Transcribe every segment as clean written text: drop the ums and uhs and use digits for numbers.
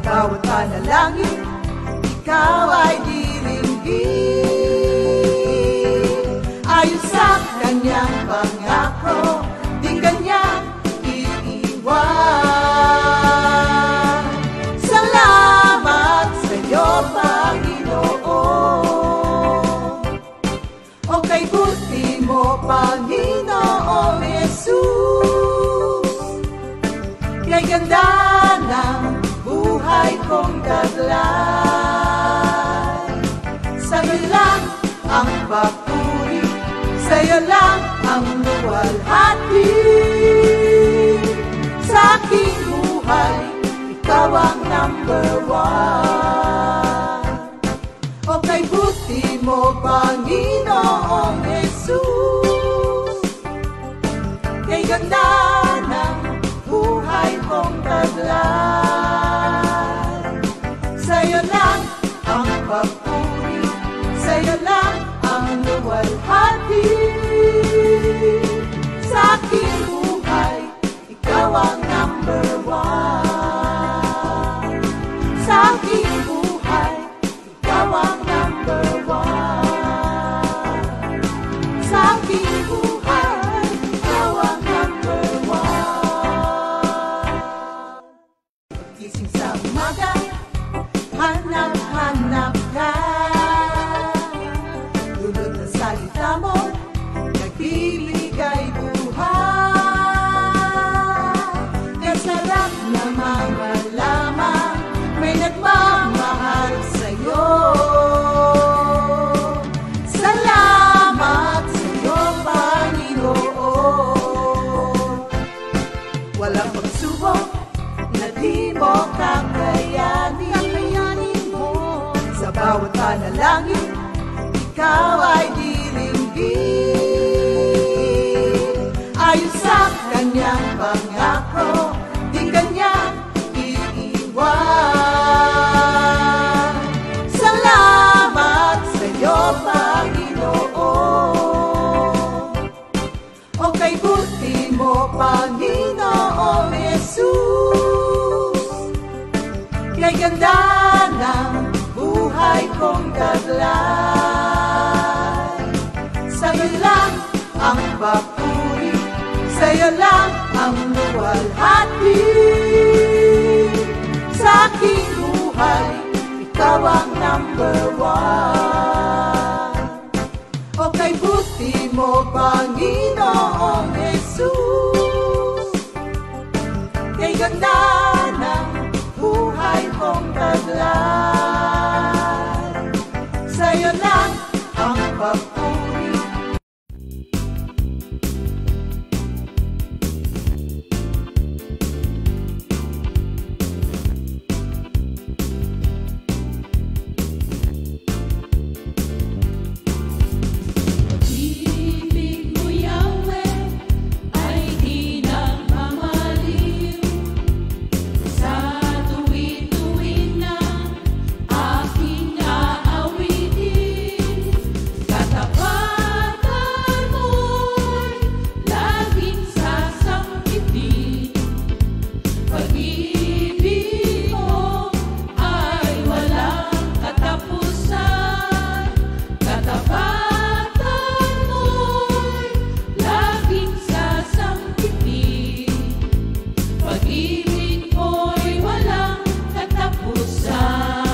bawat panalangin, ikaw ay diringgin. Ayon sa kanyang pangako, di kanyang iiwan. Salamat sa iyo, Panginoon. O kay buti mo, Panginoong Jesus, kay ganda ng buhay kong taglay. Sa'yo lang ang papuri, sa'yo lang ang luwalhati. Sa aking buhay, ikaw ang number one. O kay buti mo, Panginoong Jesus, kay ganda ng buhay kong taglay. Sa'yo lang ang papuri, sa'yo lang ang luwalhati. Sa aking buhay, ikaw ang number one. Sa aking buhay, ikaw ang number one. Sa aking buhay, ikaw ang number one. Gising sa umaga, hanap-hanap ka. Dulot ng salita mo, nagbibigay buhay. Kasarap na mga lamang, may nagmamahal sa'yo. Salamat sa'yo, Panginoon. Walang pagsubok na di mo kakayanin mo. Sa bawat panalangin, ikaw ay diringgin. Ayon sa kanyang pangako, di kanyang iiwan. Salamat sa iyo, Panginoon. O kay buti mo, Panginoong Jesus, kay ganda ng buhay kong taglay. Sa'yo lang ang papuri, sa'yo lang ang luwalhati. Sa aking buhay, ikaw ang number one. O kay buti mo, Panginoong Jesus, kay ganda ng buhay kong taglay. Sa'yo lang ang papuri. Pag-ibig mo, Yahweh, ay di nagmamaliw. Sa tuwi-tuwi na aking aawitin, katapatan mo'y laging sasangkitin. Pag-ibig mo ay walang katapusan, katapatan mo'y laging sasangkitin. Pag-ibig mo'y walang katapusan.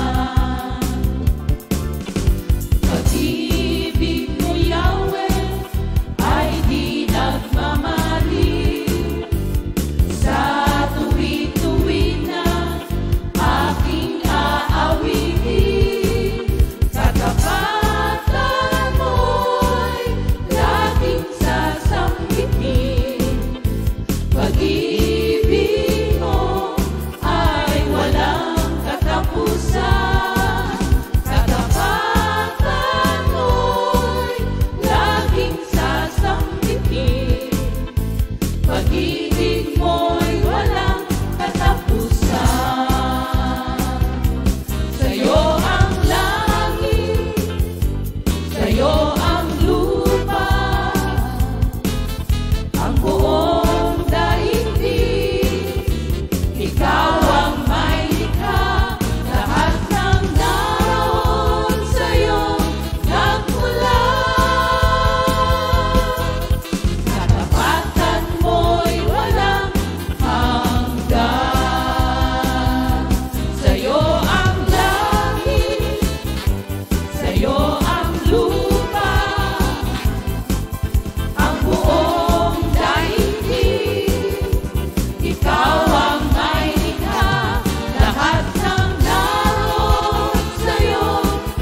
Ikaw ang may likha, lahat ng naroon sa'yo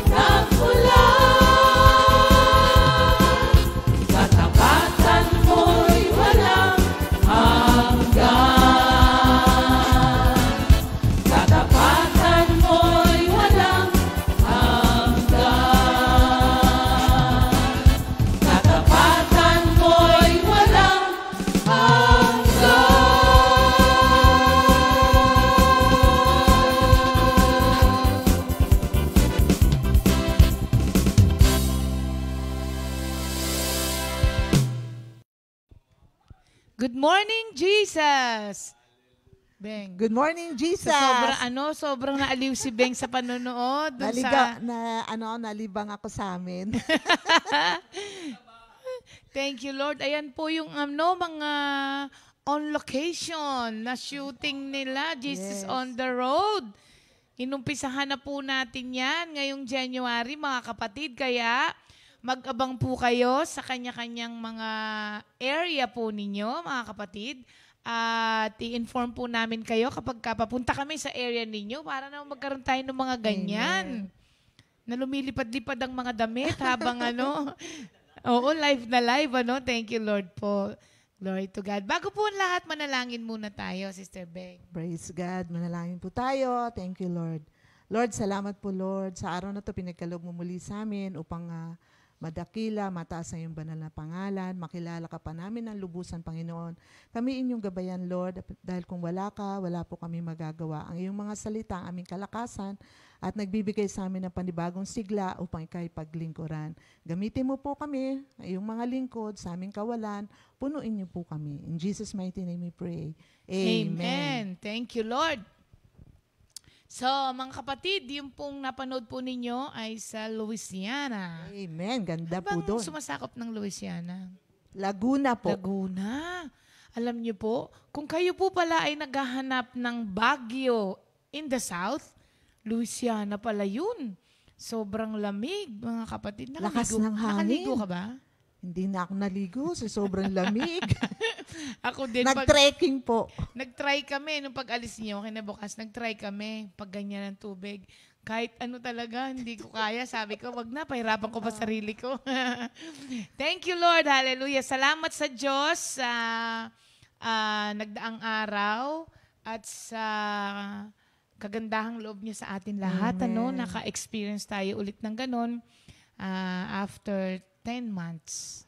nagmula. Katapatan mo'y walang hanggan. Katapatan mo'y walang hanggan. Katapatan mo'y walang hanggan. Good morning, Jesus! Beng. Good morning, Jesus. Sobrang naaliw si Beng sa panonood. Dun Nalibang ako sa amin. Thank you, Lord. Ayan po yung mga on location na shooting nila, Jesus Yes. on the Road. Inumpisahan na po natin yan ngayong January, mga kapatid. Kaya mag-abang po kayo sa kanya-kanyang mga area po ninyo, mga kapatid. At i-inform po namin kayo kapag papunta kami sa area ninyo para na magkaroon tayo ng mga ganyan. Na lumilipad-lipad ang mga damit habang oo, live na live, Thank you, Lord po. Glory to God. Bago po ang lahat, manalangin muna tayo, Sister Beng. Praise God. Manalangin po tayo. Thank you, Lord. Lord, salamat po, Lord. Sa araw na to pinagkaloob mo muli sa amin upang madakila, mataas ang iyong banal na pangalan, makilala ka pa namin ng lubusan, Panginoon. Kami inyong gabayan, Lord, dahil kung wala ka, wala po kami magagawa. Ang iyong mga salita, ang aming kalakasan, at nagbibigay sa amin ng panibagong sigla upang ikay paglingkuran. Gamitin mo po kami, iyong mga lingkod, sa aming kawalan, punuin niyo po kami. In Jesus' mighty name we pray. Amen. Thank you, Lord. So, mga kapatid, yung pong napanood po ninyo ay sa Louisiana. Amen. Ganda Ano po bang doon. sumasakop ng Louisiana? Laguna po. Laguna. Alam niyo po, kung kayo po pala ay naghahanap ng Baguio in the south, Louisiana pala yun. Sobrang lamig, mga kapatid. Lakas ng hangin. Nakaligo ka ba? Hindi na ako naligo sa sobrang lamig. Ako din. Nag-trekking po. Nag-try kami nung pag-alis niyo, kinabukas, nag-try kami pag ganyan ng tubig. Kahit talaga, hindi ko kaya. Sabi ko, wag na, pahirapan ko pa sarili ko. Thank you, Lord. Hallelujah. Salamat sa Diyos sa nagdaang araw at sa kagandahang loob niya sa atin lahat. Amen. Naka-experience tayo ulit ng ganun after 10 months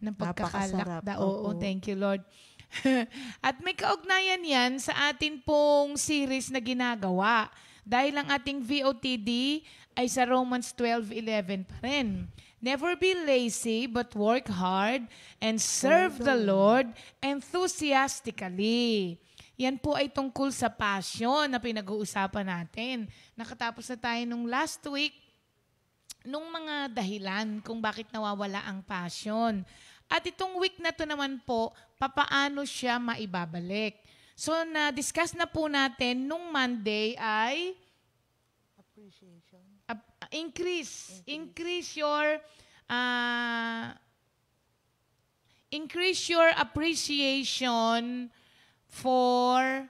ng pagkakalakda. Oo, thank you, Lord. At may kaugnayan yan sa atin pong series na ginagawa. Dahil ang ating VOTD ay sa Romans 12:11 pa rin. Never be lazy but work hard and serve the Lord enthusiastically. Yan po ay tungkol sa passion na pinag-uusapan natin. Nakatapos na tayo nung last week nung mga dahilan kung bakit nawawala ang passion. At itong week na to naman po, papaano siya maibabalik. So, na-discuss na po natin nung Monday ay Appreciation. increase your appreciation for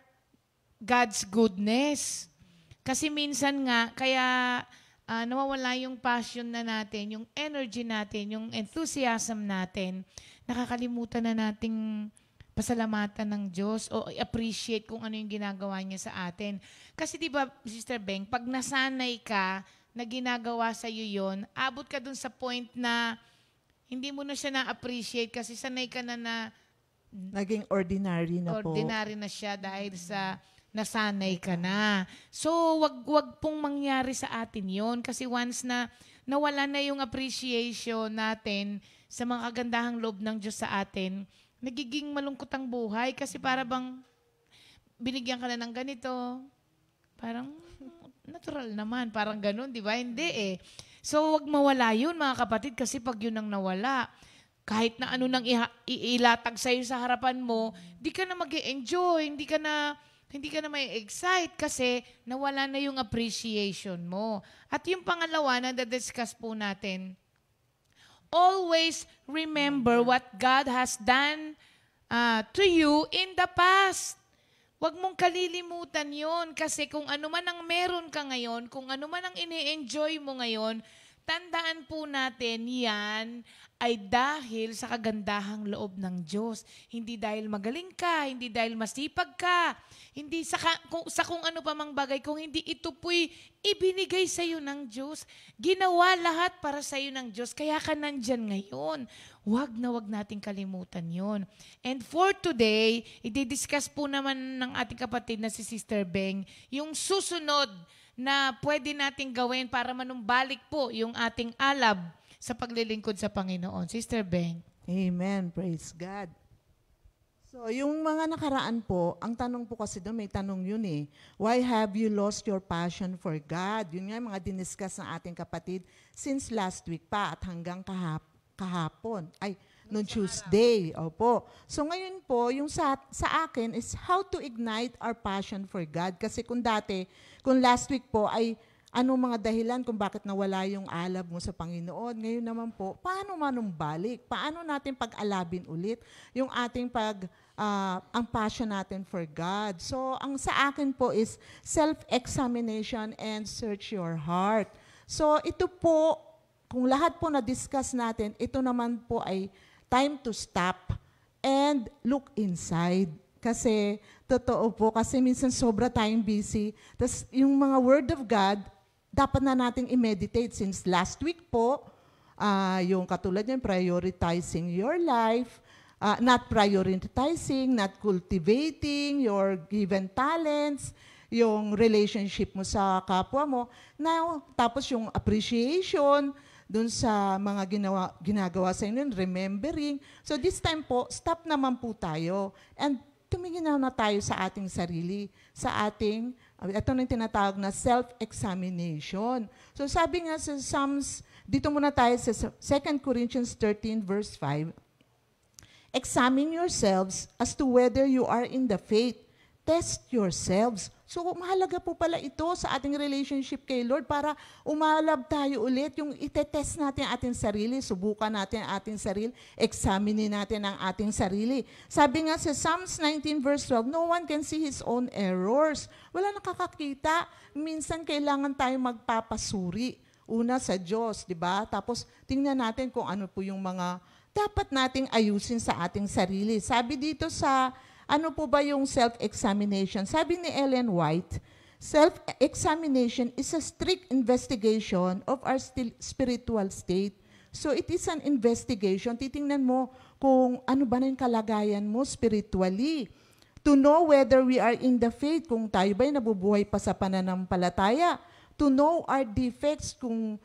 God's goodness. Kasi minsan nga, kaya nawawala yung passion na natin, yung energy natin, yung enthusiasm natin, nakakalimutan na nating pasalamatan ng Diyos o appreciate kung ano yung ginagawa niya sa atin. Kasi di ba, Sister Beng, pag nasanay ka na ginagawa sa iyo yon, abot ka dun sa point na hindi mo na siya na-appreciate kasi sanay ka na Naging ordinary na po. ordinary na siya dahil sa nasanay ka na. So, wag pong mangyari sa atin yon kasi once na nawala na yung appreciation natin sa mga kagandahang loob ng Diyos sa atin, nagiging malungkot ang buhay kasi para bang binigyan ka na ng ganito. Parang natural naman, parang ganun, di ba? Hindi eh. So, wag mawala yun, mga kapatid, kasi pag yun ang nawala, kahit na ano nang ilatag sa'yo sa harapan mo, di ka na mag-enjoy, hindi ka na may excite kasi nawala na yung appreciation mo. At yung pangalawa na discuss po natin, always remember what God has done to you in the past. Huwag mong kalilimutan yon kasi kung ano man ang meron ka ngayon, kung ano man ang ini-enjoy mo ngayon, tandaan po natin yan ay dahil sa kagandahang loob ng Diyos. Hindi dahil magaling ka, hindi dahil masipag ka, hindi sa kung ano pa mang bagay, kung hindi ito po'y ibinigay sa iyo ng Diyos. Ginawa lahat para sa iyo ng Diyos, kaya ka nandyan ngayon. Wag nating kalimutan yon. And for today, i-discuss po naman ng ating kapatid na si Sister Beng yung susunod na pwede nating gawin para manumbalik po yung ating alab sa paglilingkod sa Panginoon. Sister Beng. Amen. Praise God. So, yung mga nakaraan po, ang tanong po kasi doon, may tanong yun eh. Why have you lost your passion for God? Yun nga mga diniscuss ng ating kapatid since last week pa at hanggang kahapon. Noong Tuesday. Opo. So ngayon po, yung sa akin is how to ignite our passion for God. Kasi kung last week po ay anong mga dahilan kung bakit nawala yung alab mo sa Panginoon. Ngayon naman po, paano manumbalik? Paano natin pag-alabin ulit yung ating ang passion natin for God? So ang sa akin po is self-examination and search your heart. So ito po, kung lahat po na-discuss natin, ito naman po ay time to stop and look inside. Kasi, totoo po, kasi minsan sobra tayong busy. Tapos, yung mga Word of God, dapat na nating i-meditate since last week po, yung katulad niyan, prioritizing your life, not prioritizing, not cultivating your given talents, yung relationship mo sa kapwa mo. Now, tapos yung appreciation, dun sa mga ginagawa sa inyo, remembering. So this time po, stop naman po tayo. And tumingin na tayo sa ating sarili, sa ating, ito na yung tinatawag na self-examination. So sabi nga sa Psalms, dito muna tayo sa 2 Corinthians 13 verse 5, examine yourselves as to whether you are in the faith. Test yourselves. So, mahalaga po pala ito sa ating relationship kay Lord para umalab tayo ulit, yung itetest natin ang ating sarili, subukan natin ang ating sarili, examine natin ang ating sarili. Sabi nga sa Psalms 19 verse 12, no one can see his own errors. Wala nakakakita. Minsan kailangan tayo magpapasuri. Una sa Diyos, di ba? Tapos tingnan natin kung ano po yung mga dapat nating ayusin sa ating sarili. Sabi dito sa ano po ba yung self-examination? Sabi ni Ellen White, self-examination is a strict investigation of our spiritual state. So it is an investigation. Titingnan mo kung ano ba na yung kalagayan mo spiritually. To know whether we are in the faith, kung tayo ba'y nabubuhay pa sa pananampalataya. To know our defects, kung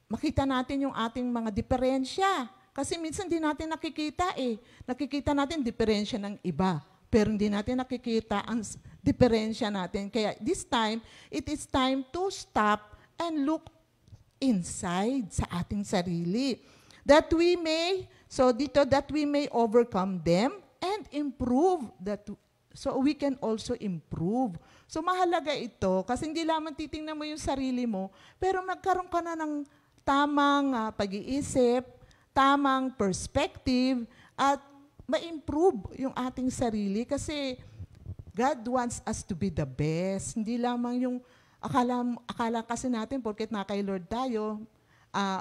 makita natin yung ating mga diferensya. Kasi minsan di natin nakikita eh. Nakikita natin diferensya ng iba. Pero hindi natin nakikita ang diferensya natin. Kaya this time, it is time to stop and look inside sa ating sarili. That we may overcome them and improve. So we can also improve. So mahalaga ito kasi hindi lamang titingnan mo yung sarili mo, pero magkaroon ka na ng tamang pag-iisip, tamang perspective, at ma-improve yung ating sarili kasi God wants us to be the best. Hindi lamang yung akala kasi natin porket na kay Lord tayo,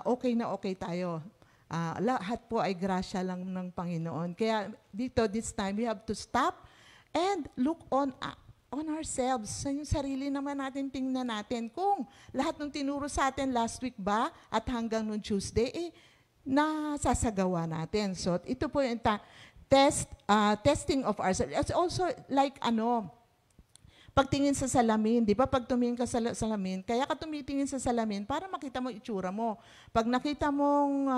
okay na okay tayo. Lahat po ay grasya lang ng Panginoon. Kaya dito, this time, we have to stop and look on ourselves. Sa yung sarili naman natin, tingnan natin kung lahat ng tinuro sa atin last week ba at hanggang noong Tuesday, nasasagawa natin. So ito po yung testing of ourselves. It's also like pagtingin sa salamin, di ba? Pag tumingin ka sa salamin, kaya ka tumitingin sa salamin para makita mo itsura mo. Pag nakita mong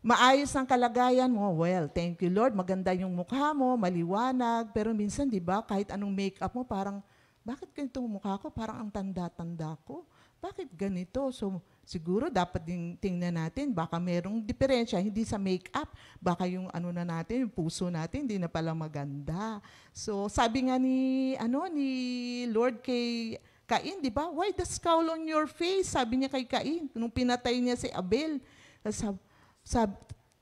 maayos ang kalagayan mo, well, thank you Lord, maganda yung mukha mo, maliwanag, pero minsan, di ba, kahit anong makeup mo, parang, bakit ganito ang mukha ko? Parang ang tanda-tanda ko. Bakit ganito? So, siguro dapat din tingnan natin, baka merong diferensya, hindi sa makeup, baka yung natin, yung puso natin, hindi na pala maganda. So, sabi nga ni Lord kay Cain, di ba? Why the scowl on your face? Sabi niya kay Cain, nung pinatay niya si Abel.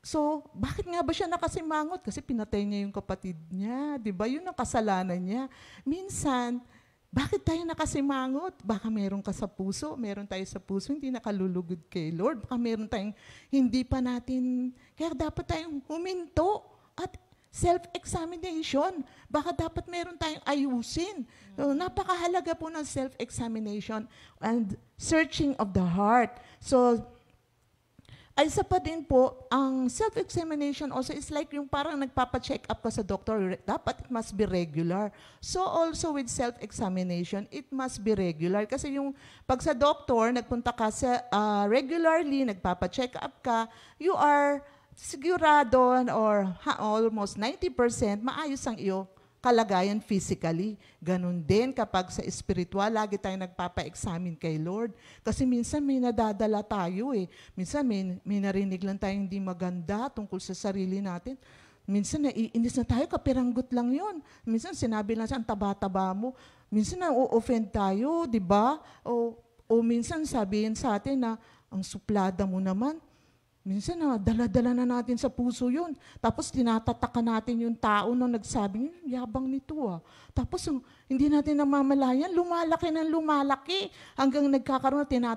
So, bakit nga ba siya nakasimangot? Kasi pinatay niya yung kapatid niya, di ba? Yun ang kasalanan niya. Minsan, bakit tayo nakasimangot? Baka meron ka sa puso, meron tayo sa puso, hindi nakalulugod kay Lord. Baka meron tayong hindi pa natin, kaya dapat tayong huminto at self-examination. Baka dapat meron tayong ayusin. So, napakahalaga po ng self-examination and searching of the heart. So, ay isa pa din po, ang self-examination also is like yung parang nagpapa-check up ka sa doctor. Dapat it must be regular. So also with self-examination, it must be regular. Kasi yung pag sa doctor, nagpunta ka sa regularly, nagpapa-check up ka, you are sigurado or almost 90% maayos ang iyo kalagayan physically. Ganon din kapag sa spiritual, lagi tayong nagpapa-examine kay Lord. Kasi minsan may nadadala tayo eh. Minsan may narinig lang tayong hindi maganda tungkol sa sarili natin. Minsan naiinis na tayo, kapiranggot lang yun. Minsan sinabi lang siya, ang taba-taba mo. Minsan na-offend tayo, di ba? O minsan sabihin sa atin na, ang suplada mo naman. Minsan dala-dala na natin sa puso yun. Tapos tinatatakan natin yung tao na nagsabi, yabang nito ah. Tapos hindi natin namamalayan, lumalaki ng lumalaki. Hanggang nagkakaroon na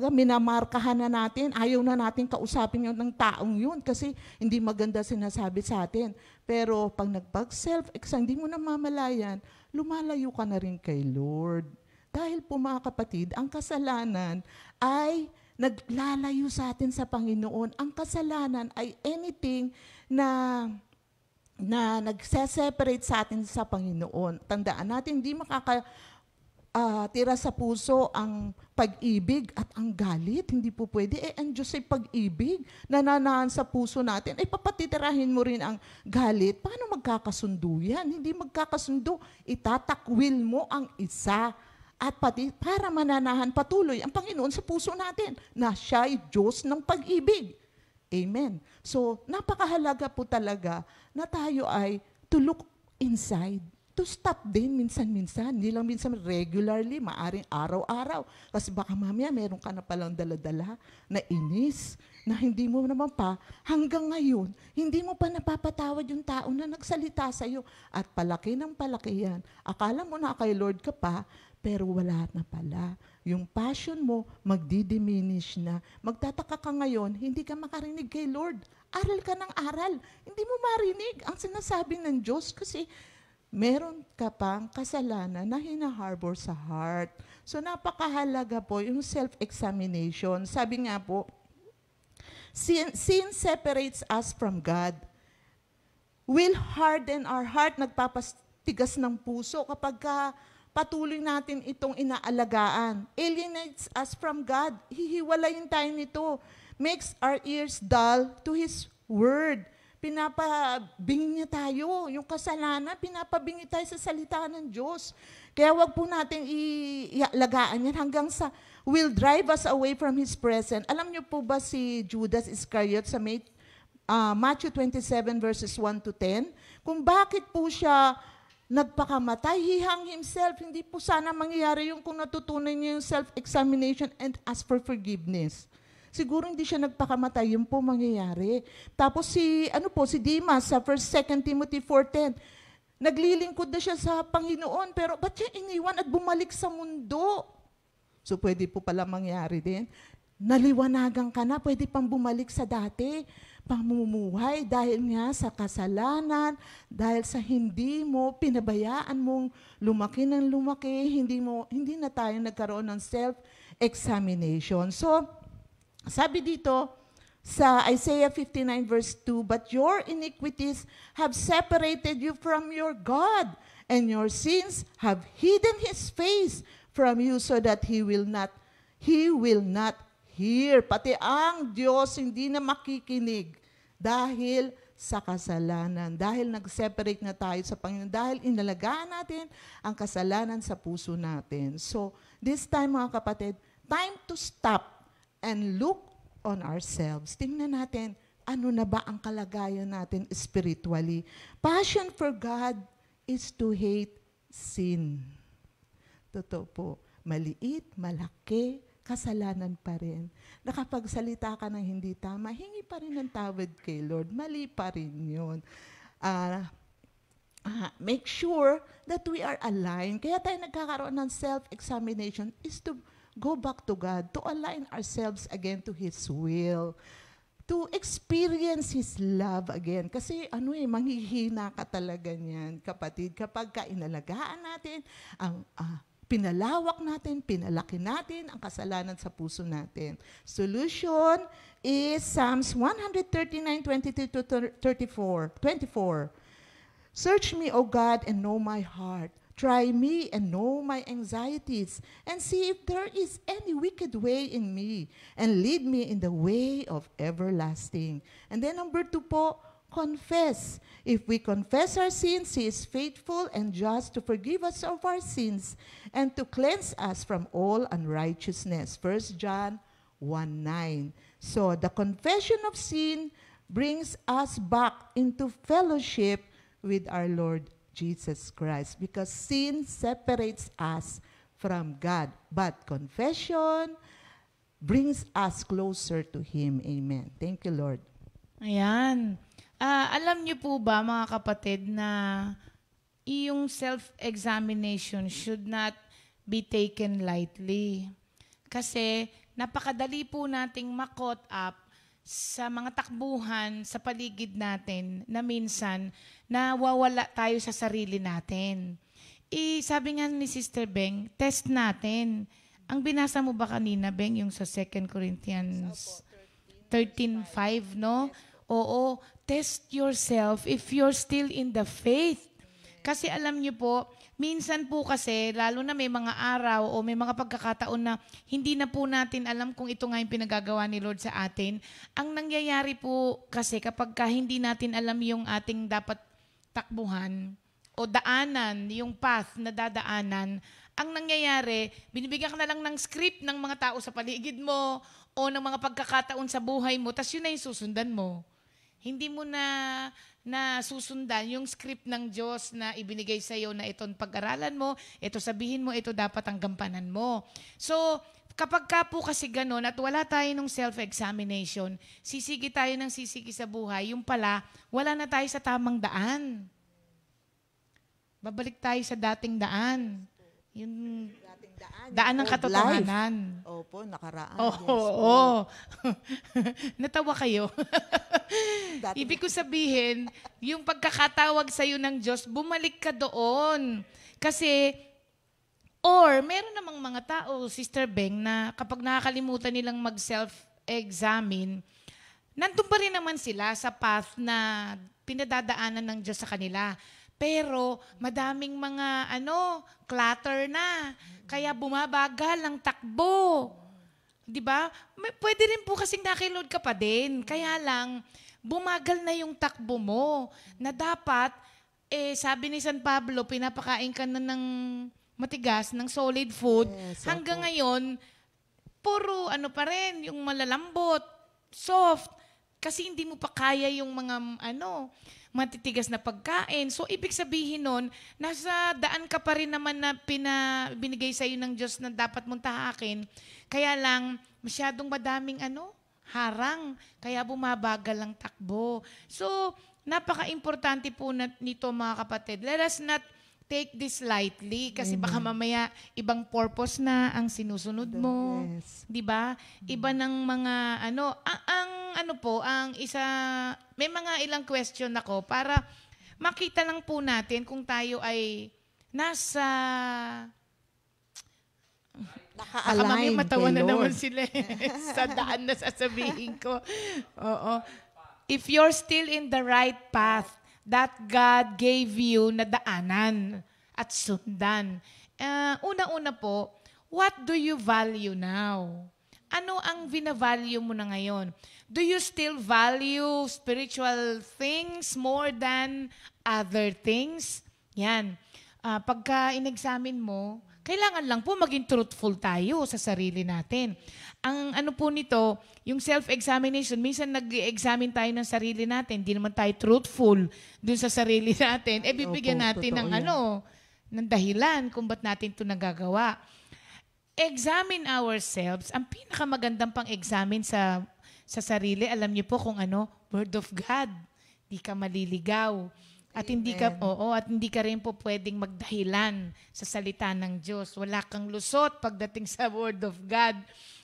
minamarkahan na natin. Ayaw na natin kausapin yung ng taong yun kasi hindi maganda sinasabi sa atin. Pero pag self-exam, hindi mo namamalayan, lumalayo ka na rin kay Lord. Dahil po mga kapatid, ang kasalanan ay naglalayo sa atin sa Panginoon. Ang kasalanan ay anything na nagse-separate sa atin sa Panginoon. Tandaan natin, hindi tira sa puso ang pag-ibig at ang galit. Hindi po pwede. Ang Diyos ay pag-ibig. Nananahan sa puso natin. Papatitirahin mo rin ang galit. Paano magkakasundo yan? Hindi magkakasundo. Itatakwil mo ang isa. At pati para mananahan patuloy ang Panginoon sa puso natin na siya ay Diyos ng pag-ibig. Amen. So, napakahalaga po talaga na tayo ay to look inside. To stop din minsan-minsan. Hindi lang minsan regularly, maaring araw-araw. Kasi baka mamaya meron ka na palang dala-dala na inis na hindi mo naman pa hanggang ngayon, hindi mo pa napapatawad yung tao na nagsalita sa iyo. At palaki ng palaki yan. Akala mo na kay Lord ka pa, pero wala na pala. Yung passion mo, magdi-diminish na. Magtataka ka ngayon, hindi ka makarinig kay Lord. Aral ka ng aral. Hindi mo marinig ang sinasabi ng Diyos kasi meron ka pang kasalanan na hinaharbor sa heart. So napakahalaga po yung self-examination. Sabi nga po, sin separates us from God. Will harden our heart, nagpapastigas ng puso kapag patuloy natin itong inaalagaan. Alienates us from God. Hihiwalayin tayo nito. Makes our ears dull to His word. Pinapabingi niya tayo. Yung kasalanan, pinapabingi tayo sa salita ng Diyos. Kaya wag po natin ialagaan yan hanggang sa will drive us away from His presence. Alam niyo po ba si Judas Iscariot sa Matthew 27 verses 1 to 10? Kung bakit po siya nagpakamatay, he hung himself. Hindi po sana mangyayari yung kung natutunan niya yung self-examination and ask for forgiveness. Siguro hindi siya nagpakamatay, yun po mangyayari. Tapos si Demas sa 1-2 Timothy 4:10, naglilingkod na siya sa Panginoon, pero ba't siya iniwan at bumalik sa mundo? So pwede po pala mangyari din. Naliwanagan ka na, pwede pang bumalik sa dati. Pamumuhay dahil nga sa kasalanan, dahil sa hindi mo pinabayaan mong lumaki ng lumaki, hindi na tayo nagkaroon ng self-examination. So, sabi dito sa Isaiah 59 verse 2, "But your iniquities have separated you from your God, and your sins have hidden His face from you so that He will not hear." Pati ang Diyos hindi na makikinig dahil sa kasalanan. Dahil nag-separate na tayo sa Panginoon. Dahil inalagaan natin ang kasalanan sa puso natin. So, this time mga kapatid, time to stop and look on ourselves. Tingnan natin, ano na ba ang kalagayan natin spiritually. Passion for God is to hate sin. Totoo po. Maliit, malaki, kasalanan pa rin. Nakapagsalita ka ng hindi tama, hingi pa rin ng tawad kay Lord. Mali pa rin yun. Make sure that we are aligned. Kaya tayo nagkakaroon ng self-examination is to go back to God, to align ourselves again to His will, to experience His love again. Kasi manghihina ka talaga niyan, kapatid, kapag inalagaan natin ang pinalawak natin, pinalaki natin ang kasalanan sa puso natin. Solution is Psalms 139:22-24. Search me, O God, and know my heart. Try me and know my anxieties, and see if there is any wicked way in me, and lead me in the way of everlasting. And then number 2 po, confess. If we confess our sins, He is faithful and just to forgive us of our sins and to cleanse us from all unrighteousness. 1 John 1:9. So the confession of sin brings us back into fellowship with our Lord Jesus Christ, because sin separates us from God, but confession brings us closer to Him. Amen. Thank you, Lord. Ayan. Alam niyo po ba, mga kapatid, na yung self-examination should not be taken lightly. Kasi napakadali po nating ma-caught up sa mga takbuhan sa paligid natin na minsan nawawala tayo sa sarili natin. Sabi nga ni Sister Beng, test natin. Ang binasa mo ba kanina, Beng, yung sa 2 Corinthians 13:5, no? Oo, test yourself if you're still in the faith. Kasi alam niyo po, minsan po kasi, lalo na may mga araw o may mga pagkakataon na hindi na po natin alam kung ito nga yung pinagagawa ni Lord sa atin. Ang nangyayari po kasi kapag hindi natin alam yung ating dapat takbuhan o daanan, yung path na dadaanan, ang nangyayari, binibigyan ka na lang ng script ng mga tao sa paligid mo o ng mga pagkakataon sa buhay mo, tas yun na yung susundan mo. Hindi mo na susundan yung script ng Diyos na ibinigay sa iyo na itong pag-aralan mo, ito sabihin mo, ito dapat ang gampanan mo. So, kapag ka po kasi ganun at wala tayo ng self-examination, sisigi tayo ng sisigi sa buhay, yung pala, wala na tayo sa tamang daan. Babalik tayo sa dating daan. Yung daan ng katotohanan. Opo, nakaraan. Oo. Natawa kayo. Ibig ko sabihin, yung pagkakatawag sa'yo ng Diyos, bumalik ka doon. Kasi, meron namang mga tao, Sister Beng, na kapag nakakalimutan nilang mag-self-examine, nandun pa rin naman sila sa path na pinadadaanan ng Diyos sa kanila. Pero madaming mga clutter na. Kaya bumabagal ang takbo. 'Di ba? Pwede rin po kasing nakilod ka pa din. Kaya lang bumagal na yung takbo mo. Na dapat sabi ni San Pablo, pinapakain ka na ng matigas, ng solid food. Yes, hanggang ngayon puro pa rin, yung malalambot, soft. Kasi hindi mo pa kaya yung mga matitigas na pagkain. So, ibig sabihin nun, nasa daan ka pa rin naman na binigay sa'yo ng Diyos na dapat mong tahakin. Kaya lang, masyadong madaming harang. Kaya bumabagal ang takbo. So, napaka-importante po nito, mga kapatid. Let us not take this lightly kasi baka mamaya ibang purpose na ang sinusunod mo. Yes. 'Di ba? Iba ng mga ang isa, may mga ilang question ako para makita lang po natin kung tayo ay nasa baka mamaya Naka-align matawa kay na naman Lord. sila sa daan na sasabihin ko. Oo. If you're still in the right path that God gave you na daanan at sundan. Una-una po, what do you value now? Ano ang vina-value mo na ngayon? Do you still value spiritual things more than other things? Yan. Pagka in-examine mo, kailangan lang po maging truthful tayo sa sarili natin. Ang po nito, yung self-examination, minsan nag-examine tayo ng sarili natin, hindi naman tayo truthful dun sa sarili natin, bibigyan Opo, natin totoo ng yan. ng dahilan kung ba't natin ito nagagawa. examine ourselves. Ang pinakamagandang pang-examine sa sarili, alam niyo po kung ano? Word of God. Di ka maliligaw. At hindi ka, at hindi ka rin po pwedeng magdahilan sa salita ng Diyos. Wala kang lusot pagdating sa Word of God.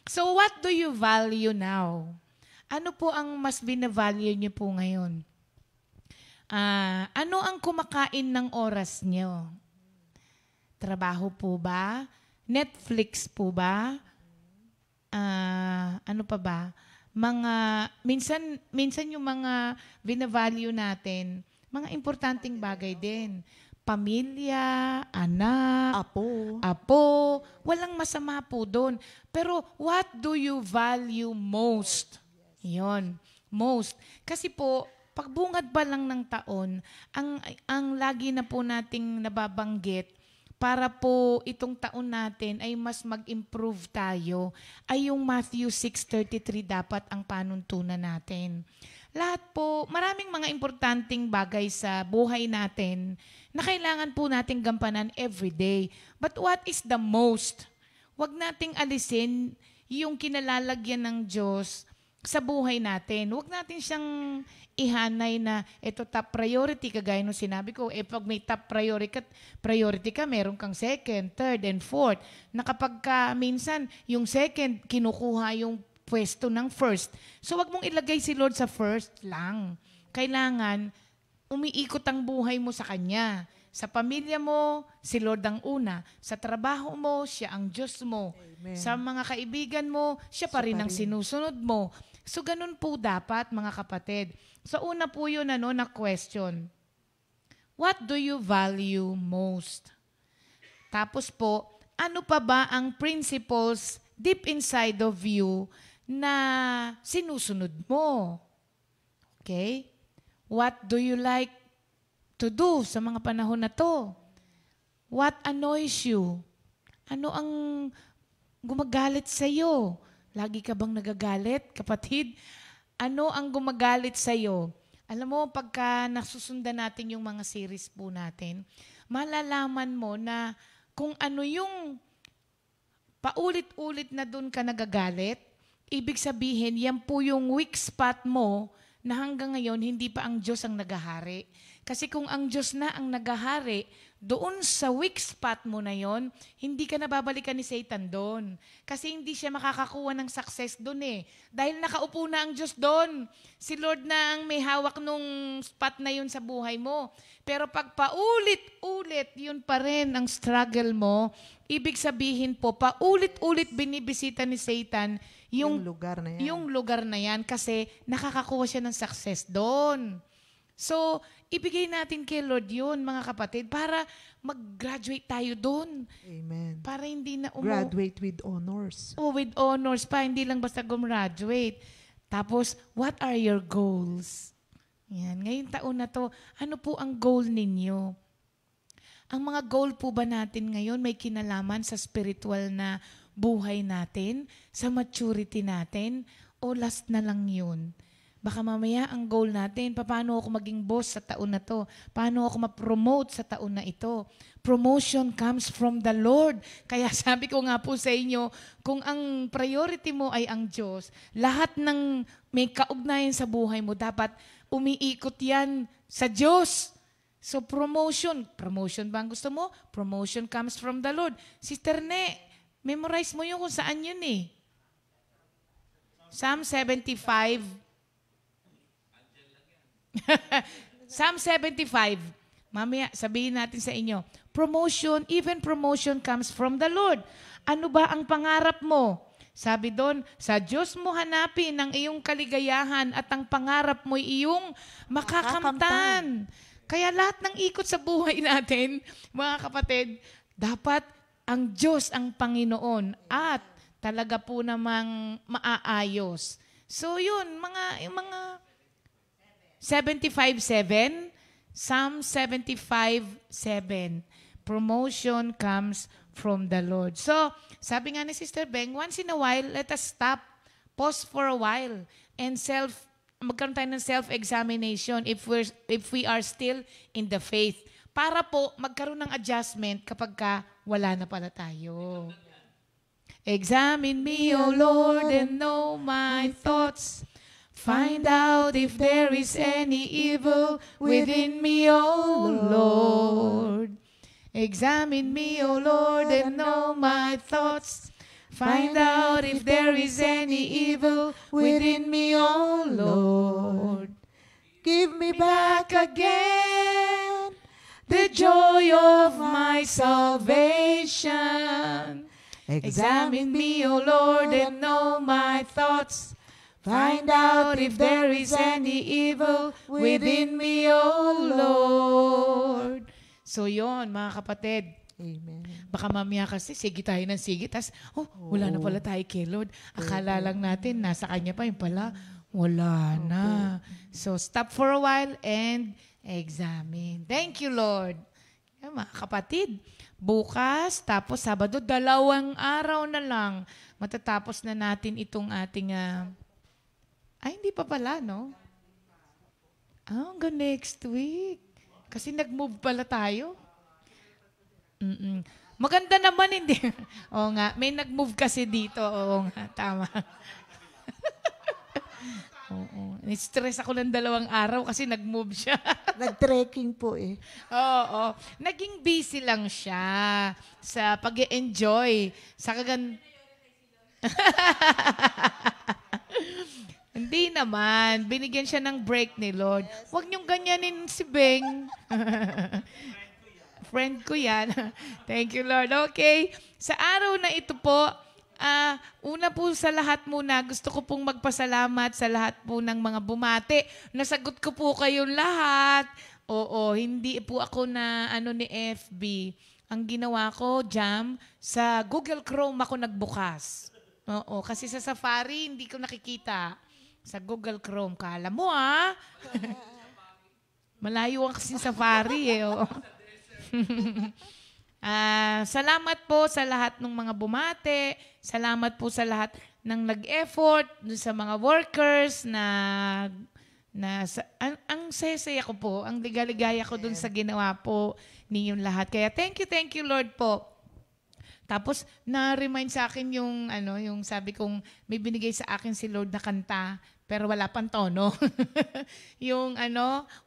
So what do you value now? Ano po ang mas binavalue niyo po ngayon? Ano ang kumakain ng oras niyo? Trabaho po ba? Netflix po ba? Ano pa ba? Minsan yung mga binavalue natin, mga importanteng bagay din. Pamilya, anak, apo, walang masama po doon. Pero what do you value most? Yon, most. Kasi po, pagbungad pa lang ng taon, ang lagi na po nating nababanggit, para po itong taon natin ay mas mag-improve tayo, ay yung Matthew 6:33 dapat ang panuntunan natin. Lahat po, maraming mga importanteng bagay sa buhay natin na kailangan po nating gampanan every day. But what is the most? Huwag nating alisin yung kinalalagyan ng Diyos sa buhay natin. Huwag natin siyang ihanay na ito top priority, kagaya nung sinabi ko, pag may top priority ka, meron kang second, third, and fourth. Na kapag minsan, yung second, kinukuha yung pwesto ng first. So wag mong ilagay si Lord sa first lang. Kailangan, umiikot ang buhay mo sa Kanya. Sa pamilya mo, si Lord ang una. Sa trabaho mo, siya ang Diyos mo. Amen. Sa mga kaibigan mo, siya pa rin ang sinusunod mo. So ganun po dapat, mga kapatid. So una po yun na question. What do you value most? Tapos po, ano pa ba ang principles deep inside of you na sinusunod mo? Okay? What do you like to do sa mga panahon na to? What annoys you? Ano ang gumagalit sa iyo? Lagi ka bang nagagalit, kapatid? Ano ang gumagalit sa iyo? Alam mo, pagka nasusundan natin yung mga series po natin, malalaman mo na kung ano yung paulit-ulit na doon ka nagagalit, ibig sabihin, yan po yung weak spot mo na hanggang ngayon hindi pa ang Diyos ang nagahari. Kasi kung ang Diyos na ang nagahari, doon sa weak spot mo na yon, hindi ka nababalikan ni Satan doon. Kasi hindi siya makakakuha ng success doon eh. Dahil nakaupo na ang Diyos doon. Si Lord na ang may hawak nung spot na yun sa buhay mo. Pero pag paulit-ulit, yun pa rin ang struggle mo, ibig sabihin po, paulit-ulit binibisita ni Satan yung lugar na yan. Yung lugar na yan kasi nakakakuha siya ng success doon. So, ibigay natin kay Lord yun, mga kapatid, para mag-graduate tayo doon. Amen. Para hindi na Graduate with honors. with honors pa, hindi lang basta gumraduate. Tapos, what are your goals? Yan, ngayong taon na to, ano po ang goal ninyo? Ang mga goal po ba natin ngayon may kinalaman sa spiritual na buhay natin, sa maturity natin, o last na lang yun? Baka mamaya ang goal natin, paano ako maging boss sa taon na to? Paano ako ma-promote sa taon na ito? Promotion comes from the Lord. Kaya sabi ko nga po sa inyo, kung ang priority mo ay ang Diyos, lahat ng may kaugnayan sa buhay mo, dapat umiikot yan sa Diyos. So promotion ba ang gusto mo? Promotion comes from the Lord. Sister Ne, memorize mo yun kung saan yun eh. Psalm 75. Psalm 75. Mamaya, sabihin natin sa inyo, even promotion comes from the Lord. Ano ba ang pangarap mo? Sabi doon, sa Diyos mo hanapin ang iyong kaligayahan at ang pangarap mo iyong makakamtan. Kaya lahat ng ikot sa buhay natin, mga kapatid, dapat ang Diyos ang Panginoon at talaga po namang maaayos. So yun, yung mga 75:7, Psalm 75:7. Promotion comes from the Lord. So, sabi nga ni Sister Beng, once in a while, let us stop, pause for a while, and magkaroon tayo ng self-examination if we are still in the faith. Para po magkaroon ng adjustment kapag wala na pala tayo. Examine me, O Lord, and know my thoughts. Find out if there is any evil within me, O Lord. Examine me, O Lord, and know my thoughts. Find out if there is any evil within me, O Lord. Give me back again The joy of my salvation. Examine me, O Lord, and know my thoughts. Find out if there is any evil within me, O Lord. So yon mga kapatid. Amen. Baka mamaya kasi sige tayo ng sige. Tas, wala na pala tayo kay Lord. Akala lang natin, nasa Kanya pa. Yung pala, wala na. So stop for a while and examine. Thank you, Lord. Yan, mga kapatid. Bukas, tapos Sabado, 2 araw na lang. Matatapos na natin itong ating... hindi pa pala, no? Hanggang next week. Kasi nag-move pala tayo. Maganda naman, hindi. Oo nga, may nag-move kasi dito. Oo nga, tama. Oo. Stress ako ng 2 araw kasi nag-move siya. Nag-trekking po eh. Oo. Naging busy lang siya sa pag-enjoy. Sa Hindi naman. Binigyan siya ng break ni Lord. Huwag niyong ganyanin si Beng. Friend ko yan. Thank you, Lord. Okay. Sa araw na ito po, una po sa lahat muna, gusto ko pong magpasalamat sa lahat po ng mga bumati. Nasagot ko po kayong lahat. Oo, hindi po ako na ni FB. Ang ginawa ko, Jam, sa Google Chrome ako nagbukas. Oo, kasi sa Safari, hindi ko nakikita. Sa Google Chrome, kala mo malayo ang kasi Safari eh. Oo. Salamat po sa lahat ng mga bumate. Salamat po sa lahat ng nag-effort, sa mga workers ang saya-saya ko po, ang ligaligaya ko dun sa ginawa po ninyong lahat. Kaya thank you Lord po. Tapos na-remind sa akin yung sabi kong may binigay sa akin si Lord na kanta, pero wala pang tono. Yung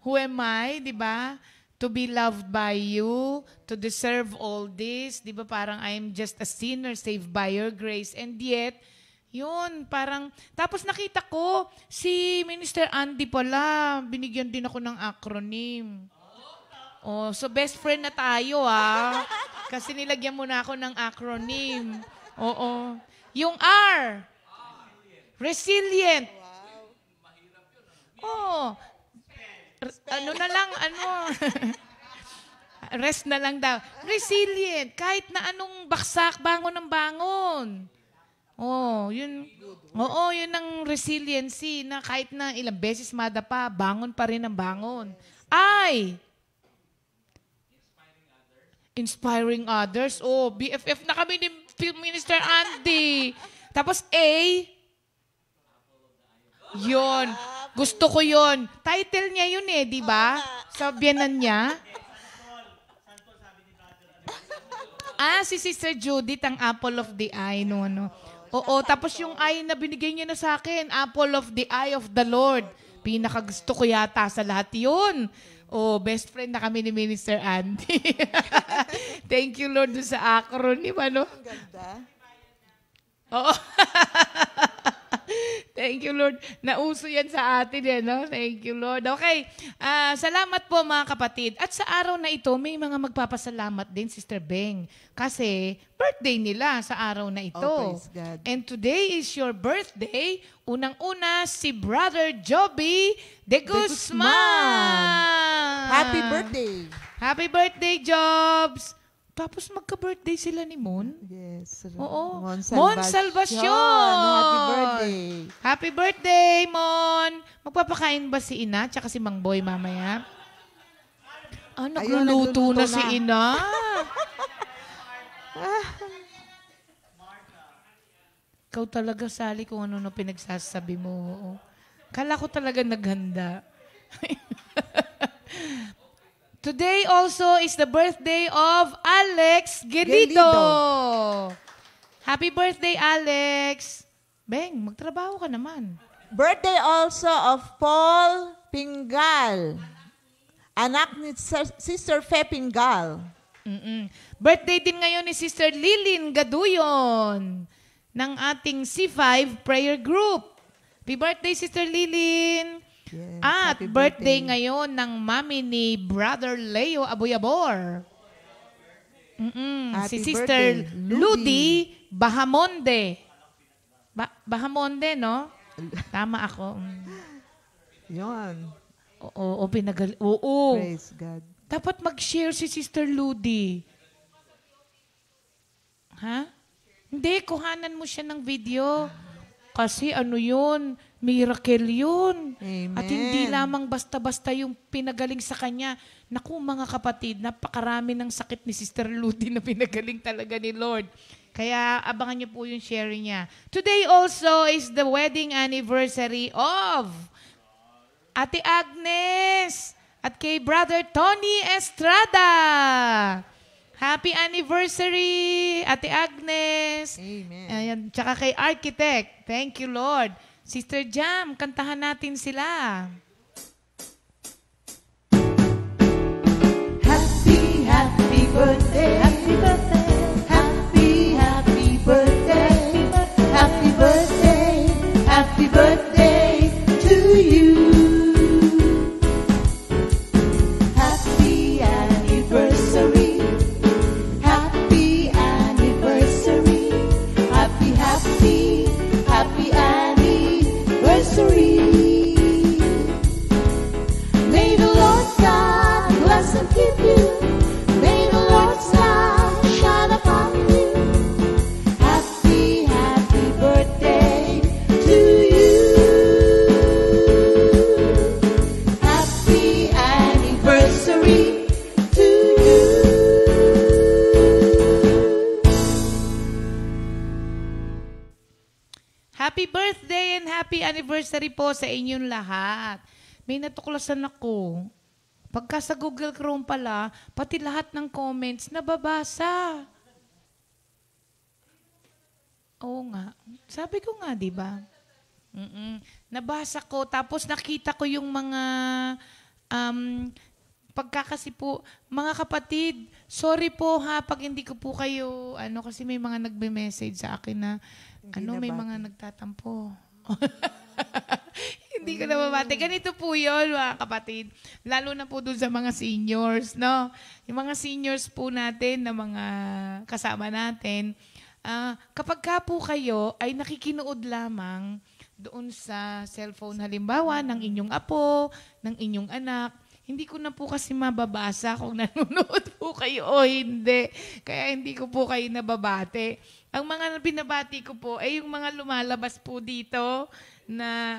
Who am I, 'di ba? To be loved by you, to deserve all this. Di ba parang I'm just a sinner saved by your grace. And yet, yun, parang... Tapos nakita ko, si Minister Andy pala, binigyan din ako ng acronym. So best friend na tayo Kasi nilagyan mo na ako ng acronym. Oo. Yung R. Resilient. Rest na lang daw. Resilient. Kahit na anong baksak, bangon ng bangon. Yun ang resiliency na kahit na ilang beses madapa, bangon pa rin ang bangon. Inspiring others. BFF na kami ni Minister Andy. Tapos yun. Gusto ko yun. Title niya yun di ba? Sa biyanan niya. Si Sister Judith, ang apple of the eye. Oo, tapos yung eye na binigay niya na sa akin, apple of the eye of the Lord. Pinakagusto ko yata sa lahat yun. Best friend na kami ni Minister Andy. Thank you, Lord, sa acronym. Ang ganda. Oo. Thank you, Lord. Nauso yan sa atin, Thank you, Lord. Okay. Salamat po, mga kapatid. At sa araw na ito, may mga magpapasalamat din, Sister Beng. Kasi birthday nila sa araw na ito. Praise God. And today is your birthday. Unang-una, si Brother Joby de Guzman. Happy birthday. Happy birthday, Jobs. Tapos magka-birthday sila ni Mon. Yes. Oo. Mon Salvacion. Happy birthday. Happy birthday, Mon. Magpapakain ba si Ina tsaka si Mang Boy mamaya? Nagluluto na si Ina. Ikaw talaga, Sally, kung ano pinagsasabi mo. Kala ko talaga naghanda. Today also is the birthday of Alex Gelito. Happy birthday, Alex. Beng, magtrabaho ka naman. Birthday also of Paul Pingal. Anak ni Sister Fe Pingal. Birthday din ngayon ni Sister Lilin Gaduyon ng ating C5 prayer group. Happy birthday, Sister Lilin. Yes, At happy birthday ngayon ng mami ni Brother Leo Aboyabor. Si Happy Sister birthday, Ludi Bahamonde. Bahamonde, no? Tama ako. Yun. Oo, pinagal... Oo. Praise God. Dapat mag-share si Sister Ludi. Ha? Hindi, kuhanan mo siya ng video. Kasi ano yun, miracle yun. Amen. At hindi lamang basta-basta yung pinagaling sa kanya. Naku mga kapatid, napakarami ng sakit ni Sister Ludi na pinagaling talaga ni Lord. Kaya abangan niyo po yung sharing niya. Today also is the wedding anniversary of Ate Agnes at kay Brother Tony Estrada. Happy anniversary, Ate Agnes. Amen. Ayan, tsaka kay Architect. Thank you, Lord. Sister Jam, kantahan natin sila. Happy, happy birthday. Happy birthday. Happy, happy birthday. Happy birthday. Happy birthday to you. Happy anniversary. Happy anniversary. Happy, happy, happy anniversary. May the Lord God bless and keep you. May the Lord's light shine upon you. Happy, happy birthday to you. Happy anniversary to you. Happy birthday and happy anniversary po sa inyong lahat. May natuklasan ako. Pagka sa Google Chrome pala, pati lahat ng comments nababasa. Oo nga. Sabi ko nga, di ba? Nabasa ko, tapos nakita ko yung mga pagkakasi po, mga kapatid, sorry po ha, pag hindi ko po kayo, kasi may mga nagbe-message sa akin na, may mga nagtatampo. Hindi ko nababati. Ganito po yun, mga kapatid. Lalo na po dun sa mga seniors, no? Yung mga seniors po natin, na mga kasama natin, kapag ka po kayo ay nakikinood lamang doon sa cellphone, halimbawa, ng inyong apo, ng inyong anak, hindi ko na po kasi mababasa kung nanonood po kayo o hindi. Kaya hindi ko po kayo nababate. Ang mga binabati ko po ay yung mga lumalabas po dito na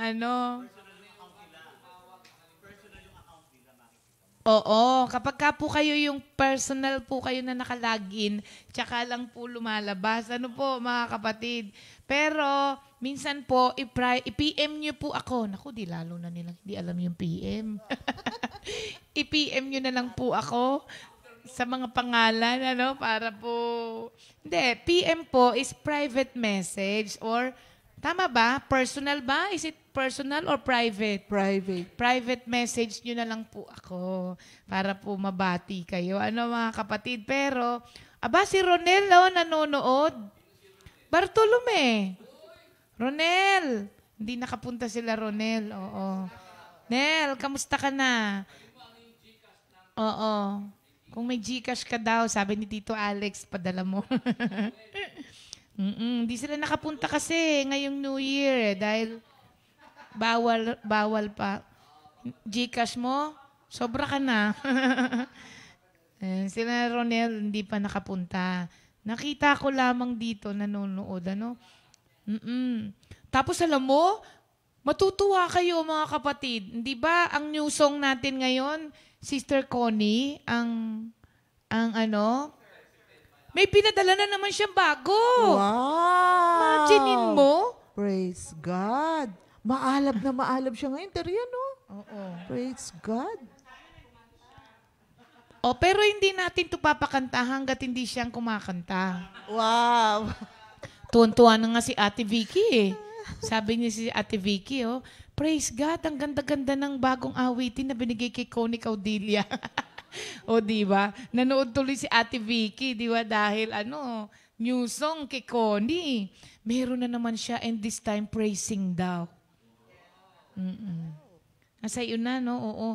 Oo, kapag ka po kayo yung personal po kayo na nakalagin, tsaka lang po lumalabas. Po mga kapatid. Pero minsan po, i-PM nyo po ako. Naku, di lalo na nilang hindi alam yung PM. I-PM nyo na lang po ako sa mga pangalan, para po... Hindi, PM po is private message or... Tama ba? Personal ba? Is it personal or private? Private. Private message nyo na lang po ako para po mabati kayo. Mga kapatid? Pero, si Ronel, nanonood. Bartolome. Ronel. Hindi nakapunta sila, Ronel. Oo. Nel, kamusta ka na? Oo. Kung may GCash ka daw, sabi ni Tito Alex, padala mo. Hindi sila nakapunta kasi ngayong New Year dahil bawal pa. GCash mo, sobra ka na. Sila Ronel hindi pa nakapunta. Nakita ko lamang dito nanonood. Tapos alam mo, matutuwa kayo mga kapatid. Hindi ba ang new song natin ngayon, Sister Connie, ang may pinadala na naman siyang bago. Wow! Imaginin mo. Praise God. Maalab siya ngayon. Terian, no? Oo. Praise God. Pero hindi natin ito papakanta hanggat hindi siyang kumakanta. Wow! Tuwan-tuwa na nga si Ate Vicky eh. Sabi niya si Ate Vicky, praise God, ang ganda-ganda ng bagong awitin na binigay kay Connie Caudilia. O, di ba? Nanood tuloy si Ate Vicky, di ba? Dahil new song kay Connie. Meron na naman siya, and this time, praising daw. Nasa iyo na, no? Oo.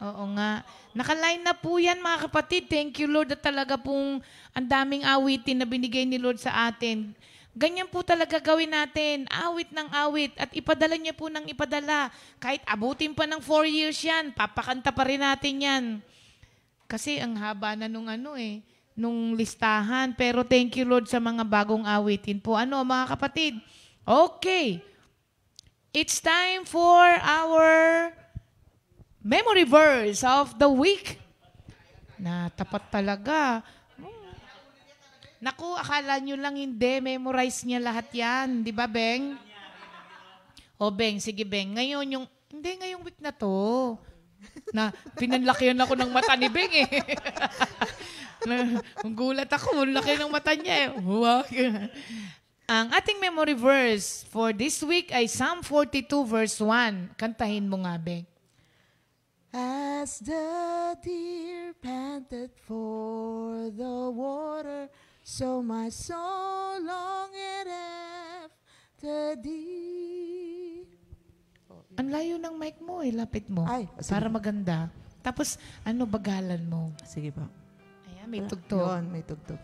Oo nga. Naka-line na po yan, mga kapatid. Thank you, Lord, at talaga pong ang daming awitin na binigay ni Lord sa atin. Ganyan po talaga gawin natin. Awit ng awit. At ipadala niya po ng ipadala. Kahit abutin pa ng 4 years yan, papakanta pa rin natin yan. Kasi ang haba na nung listahan. Pero thank you, Lord, sa mga bagong awitin po. Mga kapatid? Okay. It's time for our memory verse of the week. Tapat talaga. Naku, akala nyo lang hindi. Memorize niya lahat yan. Di ba, Beng? Beng, sige, Beng. Ngayong week na to. Pinanlakihan ako ng mata ni Beng eh. Gulat ako. Laki ng mata niya eh. Ang ating memory verse for this week ay Psalm 42 verse 1. Kantahin mo nga, Beng. As the deer panted for the water, so my soul longeth after thee. Ang layo ng mic mo lapit mo. Ay, para maganda. Tapos, bagalan mo. Sige pa. Ayan, may tugtog. Yun, may tugtog.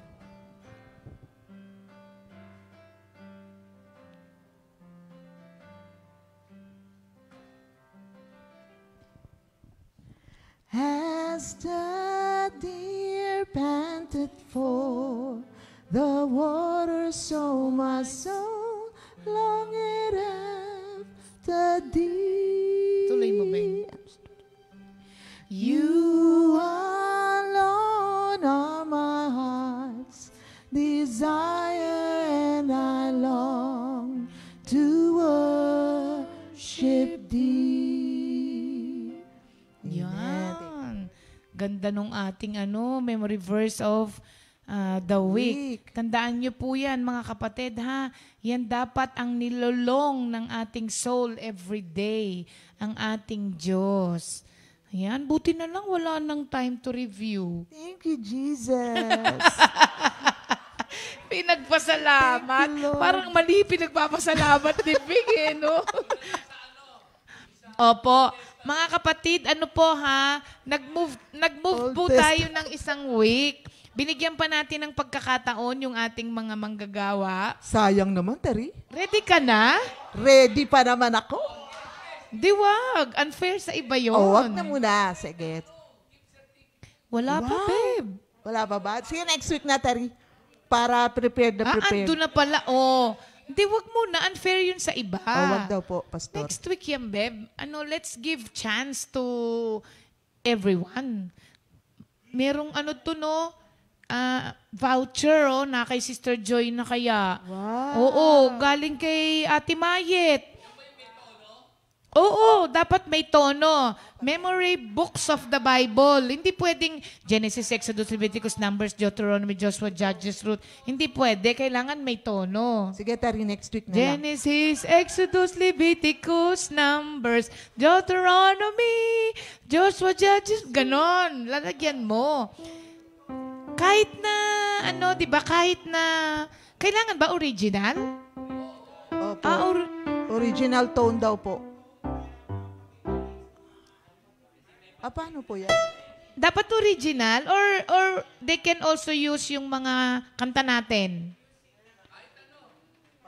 As the deer panted for the water, so my soul longeth after thee. Tuloy mo, Beng. You alone are my heart's desire, and I long to worship thee. Yan. Ganda nung ating memory verse of the week. Tandaan niyo po yan, mga kapatid, ha? Yan dapat ang nilolong ng ating soul every day, ang ating Diyos. Ayan, buti na lang wala nang time to review. Thank you, Jesus. Pinagpasalamat. Thank you, Lord. Parang mali pinagpapasalamat ni Big, no? Opo. Mga kapatid, nag-move po tayo ng isang week. Binigyan pa natin ng pagkakataon yung ating mga manggagawa. Sayang naman, Terry. Ready ka na? Ready pa naman ako. Di wag. Unfair sa iba yun. Wag na muna. Sige. Wala pa, babe. Wala pa ba? Sige, next week na, Terry. Para prepared na prepared. Ando na pala. Hindi, wag muna. Unfair yun sa iba. Wag daw po, Pastor. Next week yan, babe. Let's give chance to everyone. Merong voucher, na kay Sister Joy na kaya. Wow. Oo, galing kay Ate Mayet. Oo, dapat may tono. Memory books of the Bible. Hindi pwedeng Genesis, Exodus, Leviticus, Numbers, Deuteronomy, Joshua, Judges, Ruth. Hindi pwede. Kailangan may tono. Sige, Terry, next week na lang. Genesis, Exodus, Leviticus, Numbers, Deuteronomy, Joshua, Judges. Ganon. Lalagyan mo. Kahit na, di ba, kailangan ba original? Opo. Original tone daw po. Paano po yan? Dapat original or they can also use yung mga kanta natin?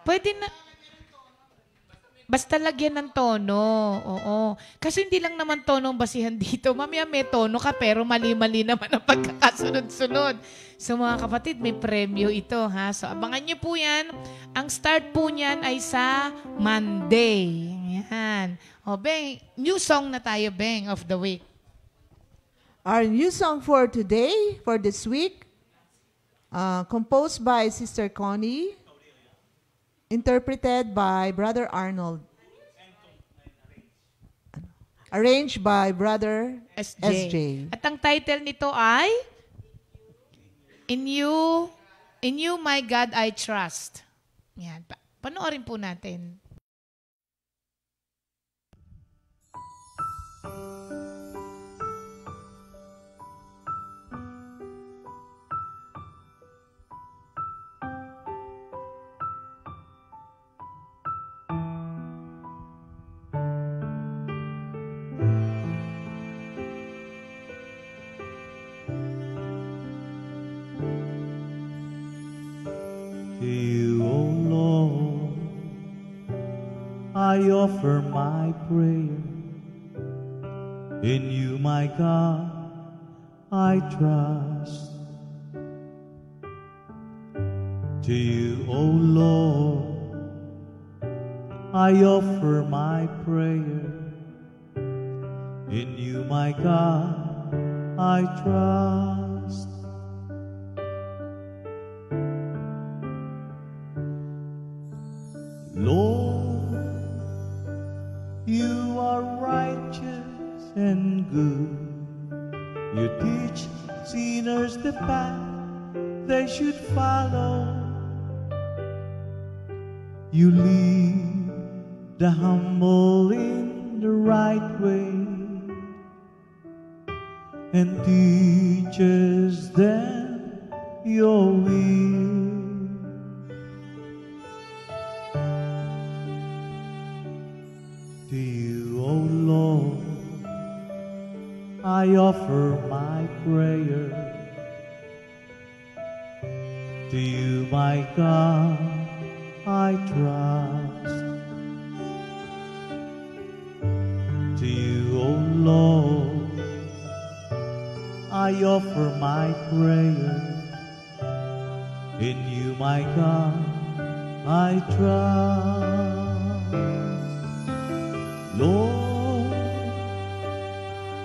Pwede na. Basta lagyan ng tono. Oo. Kasi hindi lang naman tono ang basihan dito. Mamaya may tono ka pero mali-mali naman ang pagkakasunod-sunod. So mga kapatid, may premyo ito, ha? So abangan nyo po yan. Ang start po niyan ay sa Monday. Yan. Beng, new song na tayo, Beng, of the week. Our new song for today, for this week, composed by Sister Connie, interpreted by Brother Arnold, arranged by Brother SJ. At ang title nito ay In You In you, my God, I trust. Yan. Panoorin po natin. To you, O Lord, I offer my prayer. In you, my God, I trust. To you, O Lord, I offer my prayer. In you, my God, I trust. Lord, you are righteous and good. You teach sinners the path they should follow. You lead the humble in the right way and teaches them your will. To you, O Lord, I offer my prayer. To you, my God, I trust. To you, O Lord, I offer my prayer. In you, my God, I trust. Lord,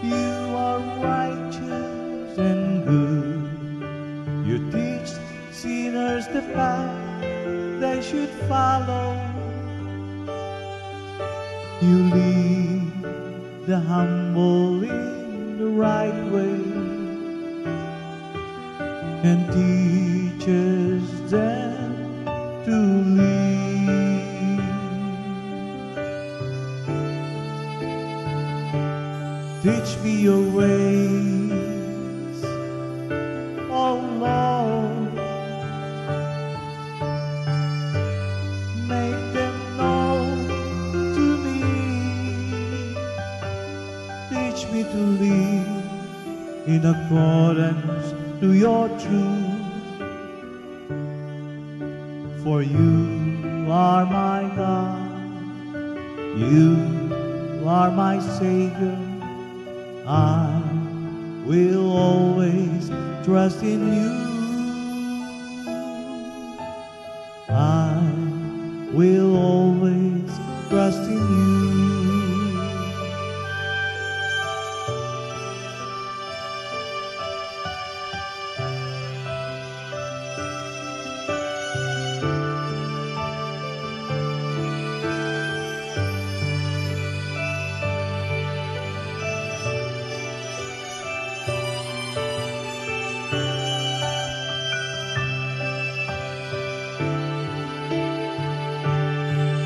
you are righteous and good. You teach sinners the path they should follow. You lead the humble in the right way and teaches them to lead. Teach me your ways, oh Lord. Make them known to me. Teach me to live in accordance to your truth. For you are my God, you are my Savior. I will always trust in you. I will always trust in you.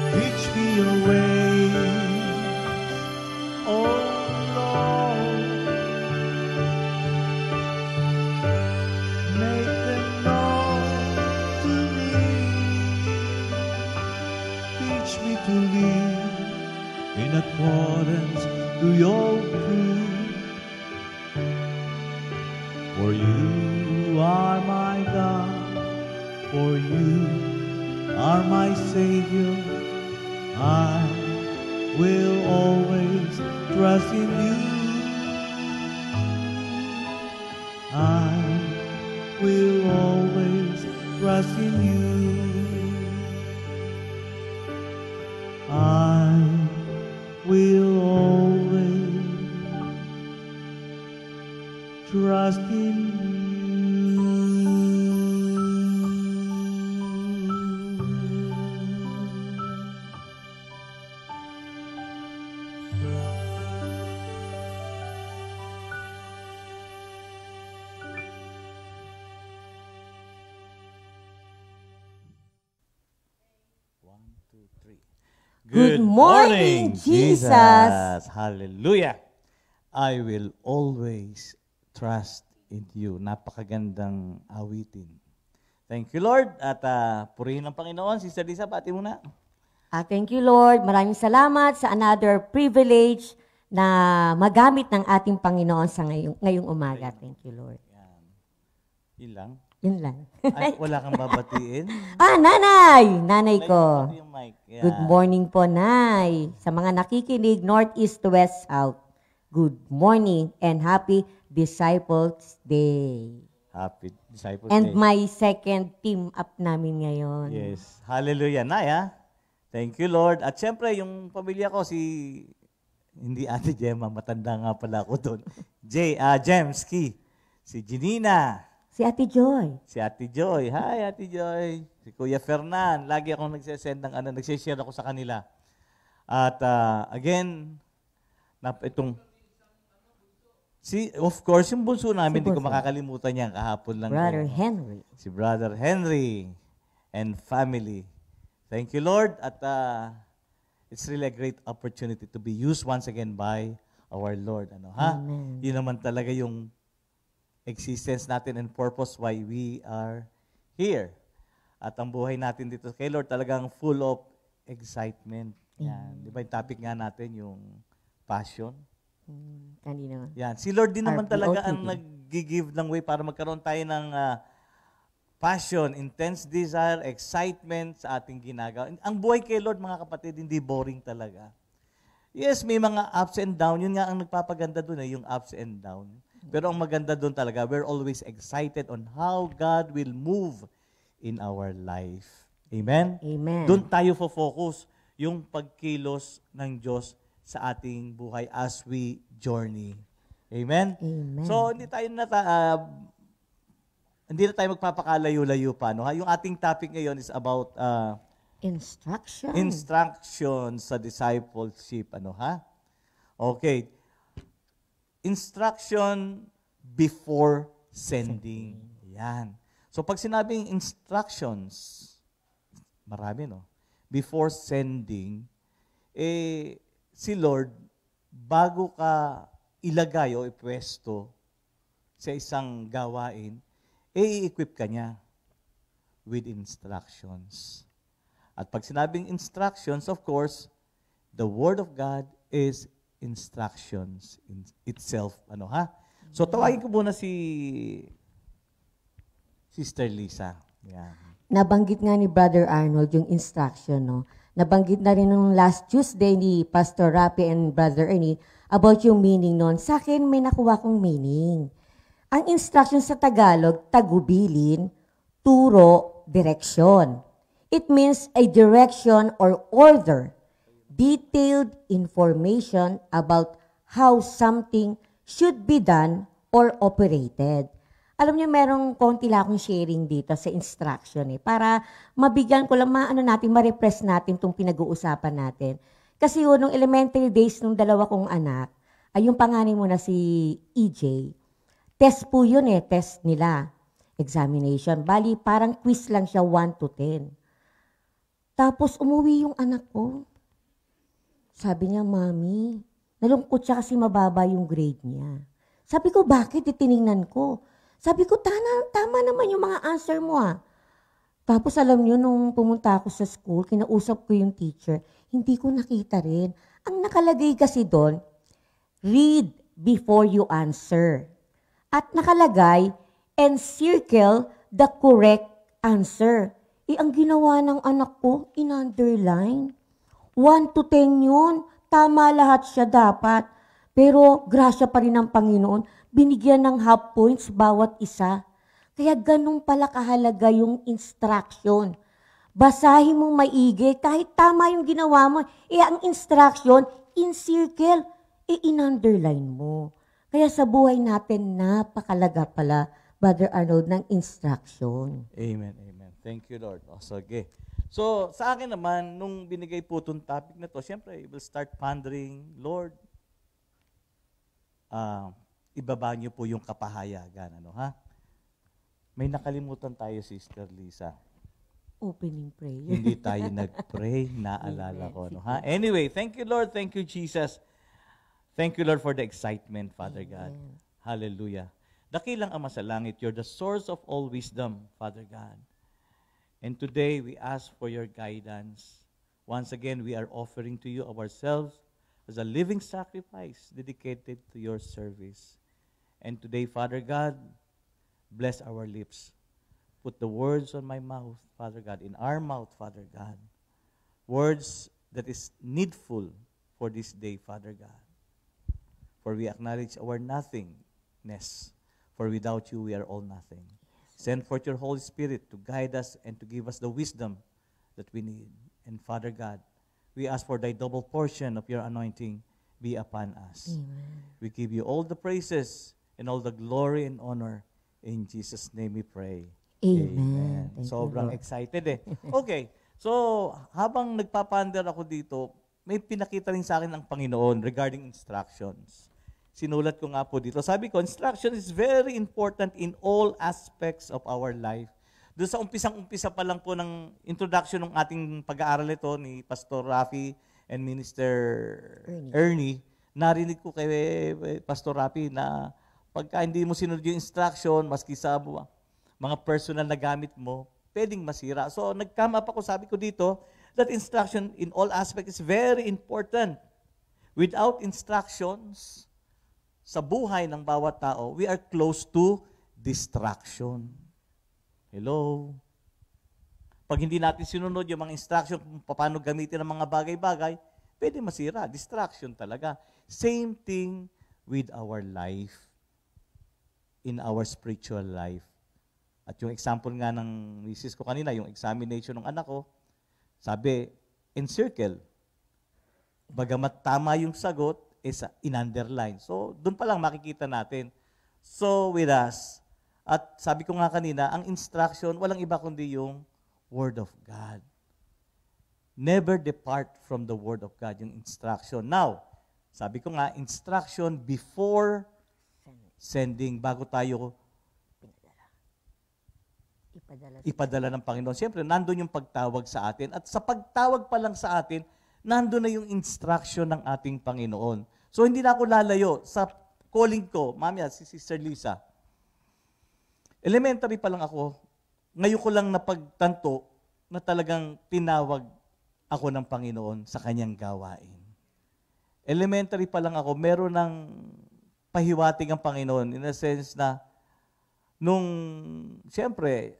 Teach me your ways, oh Lord. Make them known to me. Teach me to live in accordance to your truth. For you are my God, for you are my Savior. I will always trust in you. I will always trust in you. I will always trust in you. 3. Good morning, Jesus. Hallelujah. I will always trust in you. Napakagandang awitin. Thank you, Lord. At purihin ang Panginoon. Sister Lisa, pati muna. Thank you, Lord. Maraming salamat sa another privilege na magamit ng ating Panginoon sa ngayong umaga. Thank you, Lord. Yan. Yun lang. Yun lang. Ay, wala kang babatiin? Nanay! Nanay ko. Yung mic. Yan. Good morning po, Nay. Sa mga nakikinig, North, East, West, South. Good morning and happy Disciples Day. Happy Disciples And Day. my second team up namin ngayon. Yes. Hallelujah. Naya. Thank you, Lord. At syempre, yung pamilya ko, hindi Ate Gemma, matanda nga pala ako doon. Jemski. Si Janina. Si Ate Joy. Si Ate Joy. Hi, Ate Joy. Si Kuya Fernan. Lagi akong nagsisend ng nagsishare ako sa kanila. At again, of course, yung bunso namin, hindi ko makakalimutan yan. Kahapon lang. Brother Henry. Si Brother Henry and family. Thank you, Lord. At it's really a great opportunity to be used once again by our Lord. Amen. Yun naman talaga yung existence natin and purpose why we are here. At ang buhay natin dito kay Lord talagang full of excitement. Yan. Di ba yung topic nga natin, yung passion? Kanina. Yan. Si Lord din naman talaga ang RPOTD. nag-give ng way para magkaroon tayo ng passion, intense desire, excitement sa ating ginagawa. Ang buhay kay Lord, mga kapatid, hindi boring talaga. Yes, may mga ups and down. Yun nga ang nagpapaganda doon, yung ups and down. Pero ang maganda doon talaga, we're always excited on how God will move in our life. Amen? Amen. Doon tayo focus yung pagkilos ng Diyos sa ating buhay as we journey. Amen? Amen. So, hindi na tayo magpapakalayo-layo pa. No? Yung ating topic ngayon is about instructions sa discipleship. Okay. Instruction before sending. Yan. So, pag sinabing instructions, marami, no? Before sending, si Lord, bago ka ilagay o ipwesto sa isang gawain, i-equip ka niya with instructions. At pag sinabing instructions, of course, the Word of God is instructions in itself. So, tawagin ko muna si Sister Lisa. Yan. Nabanggit nga ni Brother Arnold yung instruction, no? Nabanggit na rin nung last Tuesday ni Pastor Rapi and Brother Ernie about yung meaning nun. Sa akin, may nakuha kong meaning. Ang instruction sa Tagalog, tagubilin, turo, direksyon. It means a direction or order, detailed information about how something should be done or operated. Alam niyo, merong konti lang akong sharing dito sa instruction para mabigyan ko lang, ma-repress natin itong pinag-uusapan natin. Kasi nung elementary days nung dalawa kong anak, ay yung panganay mo na si EJ, test po yun test nila, examination. Bali, parang quiz lang siya 1 to 10. Tapos umuwi yung anak ko. Sabi niya, Mami, nalungkot siya kasi mababa yung grade niya. Sabi ko, bakit? Tiningnan ko. Sabi ko, tama naman yung mga answer mo Tapos alam niyo, nung pumunta ako sa school, kinausap ko yung teacher, hindi ko nakita rin. Ang nakalagay kasi doon, read before you answer. At nakalagay, encircle the correct answer. Ang ginawa ng anak ko, in-underline. 1 to 10 yun. Tama lahat siya dapat. Pero grasya pa rin ng Panginoon, binigyan ng half points bawat isa. Kaya ganun pala kahalaga yung instruction. Basahin mong maigi, kahit tama yung ginawa mo. Ang instruction, in-circle, in-underline mo. Kaya sa buhay natin, napakalaga pala, Brother Arnold, ng instruction. Amen, amen. Thank you, Lord. Okay. So, sa akin naman, nung binigay po itong topic na to, siyempre, we'll start pondering, Lord, ibaba niyo po yung kapahayagan. May nakalimutan tayo, Sister Lisa. opening prayer. Hindi tayo nag-pray, naalala ko. No, ha? Anyway, thank you, Lord. Thank you, Jesus. Thank you, Lord, for the excitement, Father God. Hallelujah. Dakilang Ama sa langit, you're the source of all wisdom, Father God. And today, we ask for your guidance. Once again, we are offering to you ourselves as a living sacrifice dedicated to your service. And today, Father God, bless our lips. Put the words on my mouth, Father God, in our mouth, Father God. Words that is needful for this day, Father God. For we acknowledge our nothingness. For without you, we are all nothing. Send forth your Holy Spirit to guide us and to give us the wisdom that we need. And Father God, we ask for thy double portion of your anointing be upon us. Amen. We give you all the praises and all the glory and honor. In Jesus' name we pray. Amen. Thank you, Sobrang Lord. excited eh. Okay, so habang nagpapander ako dito, may pinakita rin sa akin ang Panginoon regarding instructions. Sinulat ko nga po dito. Sabi ko, instruction is very important in all aspects of our life. Doon sa umpisang-umpisa pa lang po ng introduction ng ating pag-aaral ito ni Pastor Rafi and Minister Ernie, narinig ko kay Pastor Rafi na pagka hindi mo sinunod yung instruction, maski sa mga personal na gamit mo, pwedeng masira. So, nag-come up ako, sabi ko dito, that instruction in all aspects is very important. Without instructions sa buhay ng bawat tao, we are close to distraction. Hello? Pag hindi natin sinunod yung mga instruction kung paano gamitin ang mga bagay-bagay, pwede masira. Distraction talaga. Same thing with our life, in our spiritual life. At yung example nga ng misis ko kanina, yung examination ng anak ko, sabi, encircle. Bagamat tama yung sagot, is in-underline. So, doon pa lang makikita natin. So, with us, at sabi ko nga kanina, ang instruction, walang iba kundi yung Word of God. Never depart from the Word of God, yung instruction. Now, sabi ko nga, instruction before sending, bago tayo ipadala ng Panginoon. Siyempre, nandun yung pagtawag sa atin. At sa pagtawag pa lang sa atin, nandun na yung instruction ng ating Panginoon. So, hindi na ako lalayo sa calling ko. Mamaya, si Sister Lisa. Elementary pa lang ako. Ngayon ko lang napagtanto na talagang tinawag ako ng Panginoon sa kanyang gawain. Elementary pa lang ako, meron ng pahiwatig ang Panginoon in a sense na nung, siyempre,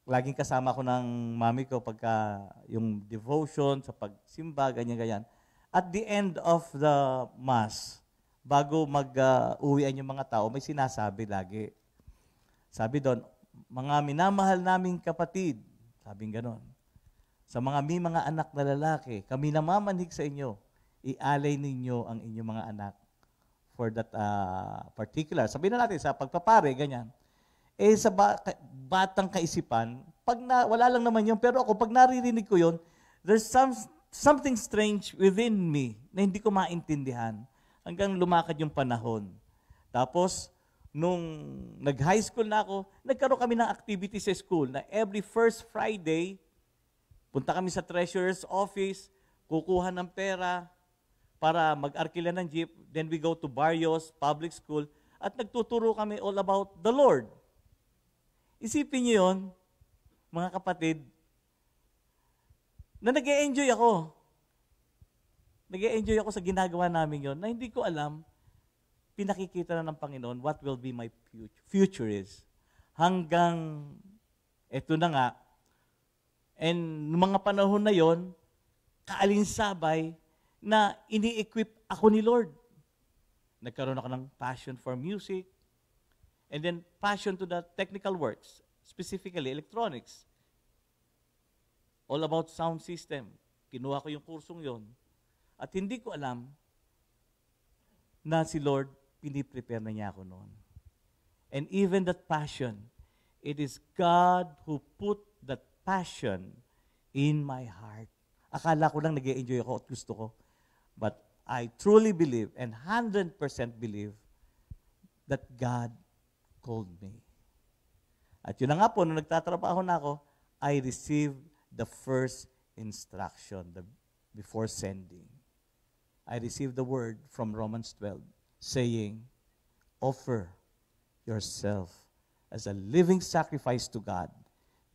laging kasama ko ng mami ko pagka yung devotion, sa pagsimba, ganyan-ganyan. At the end of the Mass, bago mag-uwian yung mga tao, may sinasabi lagi. Sabi doon, mga minamahal naming kapatid, sabing ganon, sa mga may mga anak na lalaki, kami namamanhik sa inyo, ialay ninyo ang inyong mga anak for that particular. Sabihin na natin, sa pagpapare, ganyan. Eh sa batang kaisipan, wala lang naman yun, pero ako, pag naririnig ko yun, there's something strange within me na hindi ko maintindihan hanggang lumakad yung panahon. Tapos, nung nag-high school na ako, nagkaroon kami ng activity sa school na every first Friday, punta kami sa treasurer's office, kukuha ng pera para mag-arkila ng jeep, then we go to Barrios Public School, at nagtuturo kami all about the Lord. Isipin niyo yun, mga kapatid, na nag-e-enjoy ako. Nag-e-enjoy ako sa ginagawa namin yon na hindi ko alam, pinakikita na ng Panginoon what will be my future is. Hanggang, eto na nga, and mga panahon na yon, kaalinsabay na ini-equip ako ni Lord. Nagkaroon ako ng passion for music, and then passion to the technical works, specifically electronics. All about sound system. Kinuha ko yung kursong yon. At hindi ko alam na si Lord, piniprepare na niya ako noon. And even that passion, it is God who put that passion in my heart. Akala ko lang nag-e-enjoy ako at gusto ko. But I truly believe and 100% believe that God called me. At yun na nga po, nung nagtatrabaho na ako, I received the first instruction before sending. I received the word from Romans 12 saying, offer yourself as a living sacrifice to God,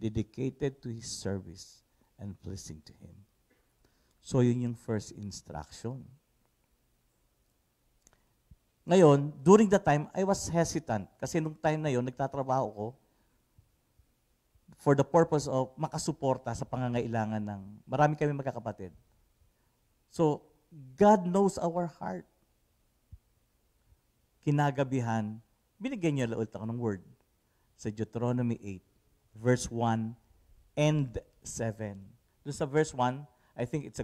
dedicated to His service and pleasing to Him. So yun yung first instruction. Ngayon, during the time, I was hesitant. Kasi nung time na yun, nagtatrabaho ko for the purpose of makasuporta sa pangangailangan ng marami kami magkakapatid. So, God knows our heart. Kinagabihan, binigyan niyo ulit ako ng word sa Deuteronomy 8, verse 1 and 7. Doon sa verse 1, I think it's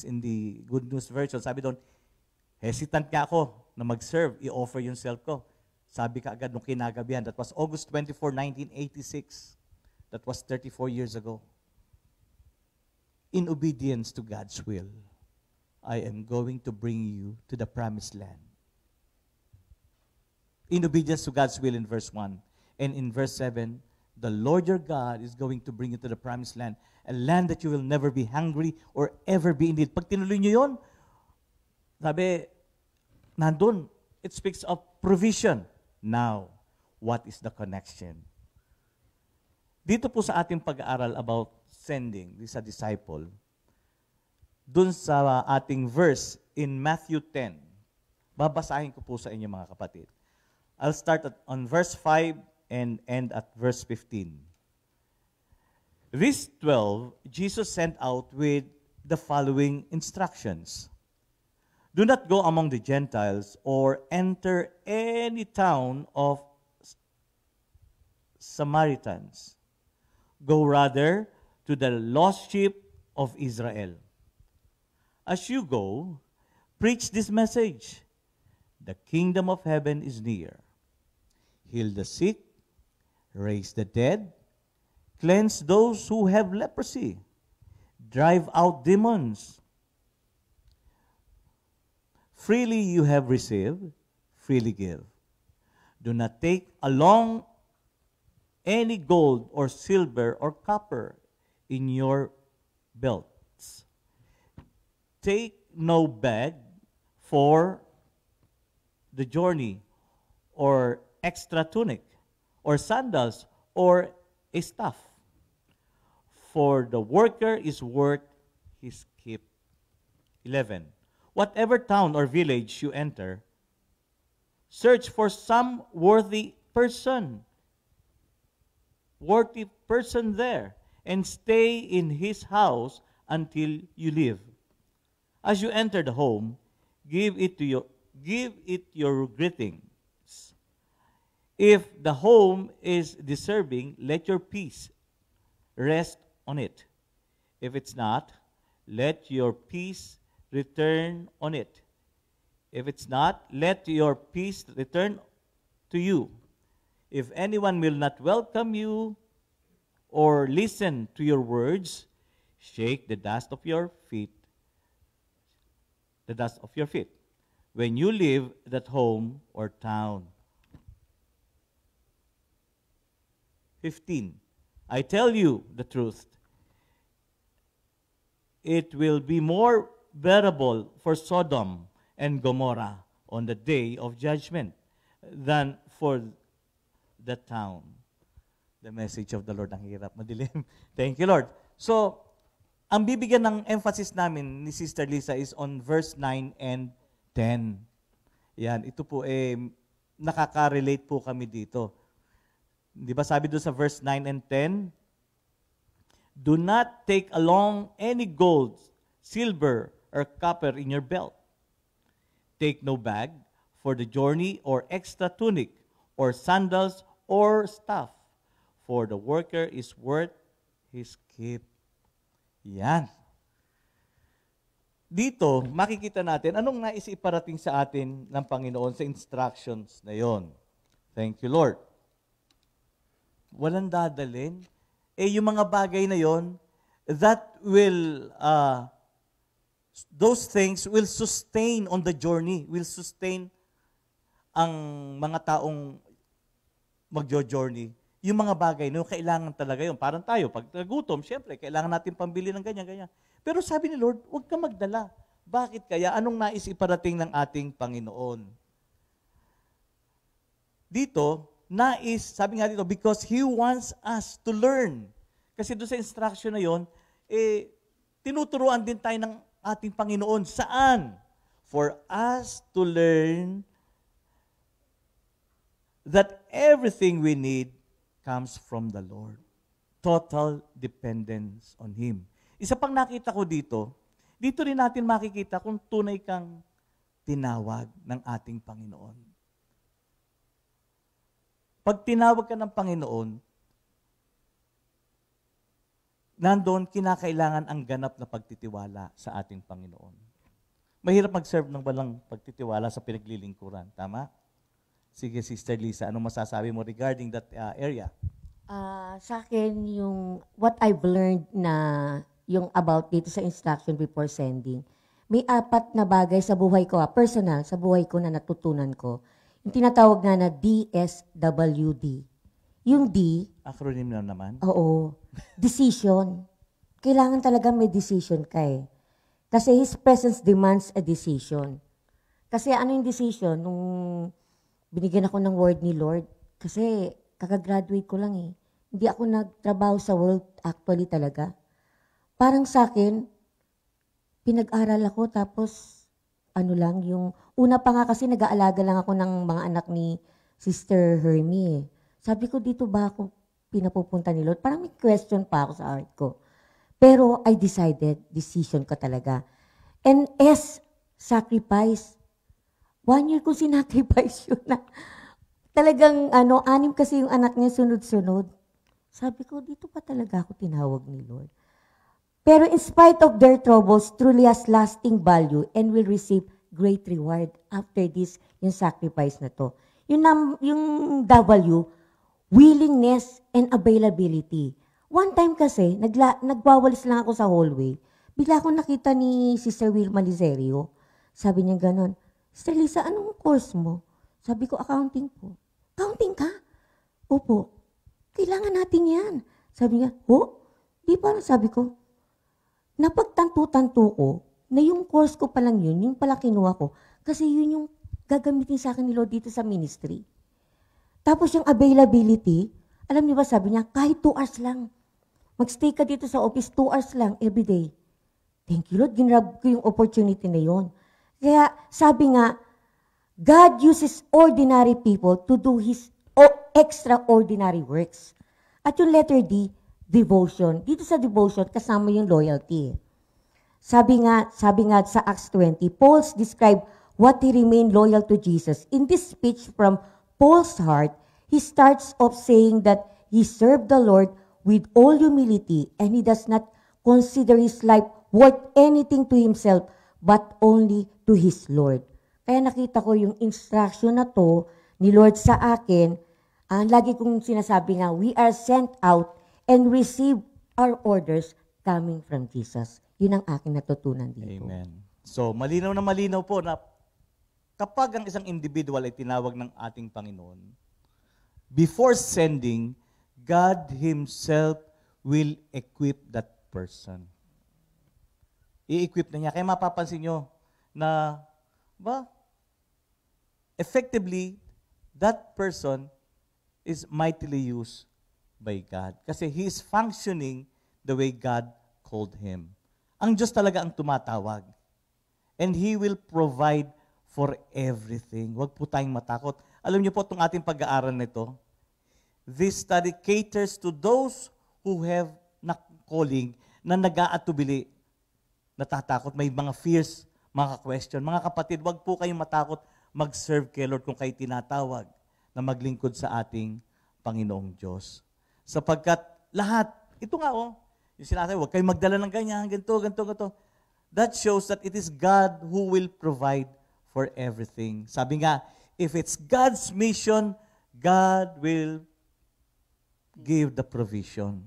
in the Good News version. Sabi doon, hesitant ka ako na mag-serve, i-offer yung self ko. Sabi ka agad nung kinagabihan. That was August 24, 1986. That was 34 years ago. In obedience to God's will, I am going to bring you to the promised land. In obedience to God's will in verse 1. And in verse 7, the Lord your God is going to bring you to the promised land, a land that you will never be hungry or ever be in need. Pag tinuloy nyo yun, sabi, nandun, it speaks of provision. Now, what is the connection? Dito po sa ating pag-aaral about sending, this a disciple, dun sa ating verse in Matthew 10, babasahin ko po sa inyo mga kapatid. I'll start on verse 5 and end at verse 15. These 12, Jesus sent out with the following instructions. Do not go among the Gentiles or enter any town of Samaritans. Go rather to the lost sheep of Israel. As you go, preach this message. The kingdom of heaven is near. Heal the sick, raise the dead, cleanse those who have leprosy, drive out demons. Freely you have received, freely give. Do not take along any gold or silver or copper in your belts. Take no bag for the journey, or extra tunic, or sandals, or a staff. For the worker is worth his keep. 11. Whatever town or village you enter, search for some worthy person there, and stay in his house until you leave. As you enter the home, give it your greetings. If the home is deserving, let your peace rest on it. If it's not, let your peace return on it. If it's not, let your peace return to you. If anyone will not welcome you or listen to your words, shake the dust of your feet. When you leave that home or town. 15. I tell you the truth. It will be more bearable for Sodom and Gomorrah on the day of judgment than for the town. The message of the Lord, ang hirap, madilim. Thank you, Lord. So, ang bibigyan ng emphasis namin ni Sister Lisa is on verse 9 and 10. Yan, ito po nakaka-relate po kami dito. Di ba sabi doon sa verse 9 and 10? Do not take along any gold, silver, or copper in your belt. Take no bag for the journey or extra tunic or sandals or staff, for the worker is worth his keep. Yan. Dito, makikita natin anong nais iparating sa atin ng Panginoon sa instructions na yon. Thank you, Lord. Walang dadalhin. Yung mga bagay na yon, that will, those things will sustain on the journey, will sustain ang mga taong magjo-journey. yung mga bagay na yung kailangan talaga yun. Parang tayo, pag nagutom, syempre, kailangan natin pambili ng ganyan. Pero sabi ni Lord, huwag ka magdala. Bakit kaya? Anong nais iparating ng ating Panginoon? Dito, sabi nga dito, because He wants us to learn. Kasi doon sa instruction na yon, tinuturuan din tayo ng ating Panginoon. Saan? For us to learn that everything we need comes from the Lord. Total dependence on Him. Isa pang nakita ko dito rin natin makikita kung tunay kang tinawag ng ating Panginoon. Pag tinawag ka ng Panginoon, nandoon kinakailangan ang ganap na pagtitiwala sa ating Panginoon. Mahirap mag-serve ng walang pagtitiwala sa pinaglilingkuran. Tama? Sige, Sister Lisa, anong masasabi mo regarding that area? Sa akin, yung what I've learned na yung about dito sa instruction before sending, may 4 na bagay sa buhay ko, personal, sa buhay ko na natutunan ko. Yung tinatawag na DSWD. Yung D, Acronym na naman. oo, decision. Kailangan talaga may decision ka eh. Kasi His presence demands a decision. Kasi ano yung decision? Nung binigyan ako ng word ni Lord, kasi kakagraduate ko lang eh. Hindi ako nagtrabaho sa world actually talaga. Parang sa akin, pinag-aral ako tapos yung una pa nga kasi nag-aalaga lang ako ng mga anak ni Sister Hermie eh. Sabi ko, dito ba ako pinapupunta ni Lord? Parang may question pa ako sa heart ko. Pero I decided, decision ko talaga. And sacrifice. 1 year ko sinacrifice yun na. Talagang 6 kasi yung anak niya sunod-sunod. Sabi ko, dito pa talaga ako tinawag ni Lord. Pero in spite of their troubles, truly has lasting value and will receive great reward after this, yung sacrifice na to. Yung W, willingness and availability. One time kasi, nagwawalis lang ako sa hallway. Bigla akong nakita ni Sister Wilma Lizerio. Sabi niya ganon, Sister Lisa, anong course mo? Sabi ko, accounting po. Accounting ka? Opo. Kailangan natin yan. Sabi niya, di pa. Sabi ko, napagtanto-tanto ko na yung course ko pa lang yun, yung pala kinuha ko. Kasi yun yung gagamitin sa akin ni Lord dito sa ministry. Tapos yung availability, alam niyo ba, sabi niya, kahit 2 hours lang. Magstay ka dito sa office 2 hours lang every day. Thank you, Lord. Ginrab ko yung opportunity na yun. Kaya sabi nga, God uses ordinary people to do His extraordinary works. At yung letter D, devotion. Dito sa devotion, kasama yung loyalty. Sabi nga sa Acts 20, Paul described what he remained loyal to Jesus. In this speech from Paul's heart, he starts off saying that he served the Lord with all humility and he does not consider his life worth anything to himself but only to his Lord. Kaya nakita ko yung instruction na to ni Lord sa akin. Lagi kong sinasabi nga, we are sent out and receive our orders coming from Jesus. Yun ang aking natutunan dito. Amen. So, malinaw na malinaw po na kapag ang isang individual ay tinawag ng ating Panginoon, before sending, God Himself will equip that person. I-equip na niya. Kaya mapapansin nyo na, effectively, that person is mightily used by God. Kasi he is functioning the way God called him. Ang Diyos talaga ang tumatawag. And He will provide for everything. Huwag po tayong matakot. Alam niyo po itong ating pag-aaral nito, this study caters to those who have na calling na nag-aatubili, natatakot, may mga fears, mga question. Mga kapatid, huwag po kayong matakot mag-serve kay Lord kung kayo tinatawag na maglingkod sa ating Panginoong Diyos. Sapagkat lahat, ito nga yung sinasabi, huwag kayong magdala ng ganyan, ganito. That shows that it is God who will provide for everything. Sabi nga, if it's God's mission, God will give the provision.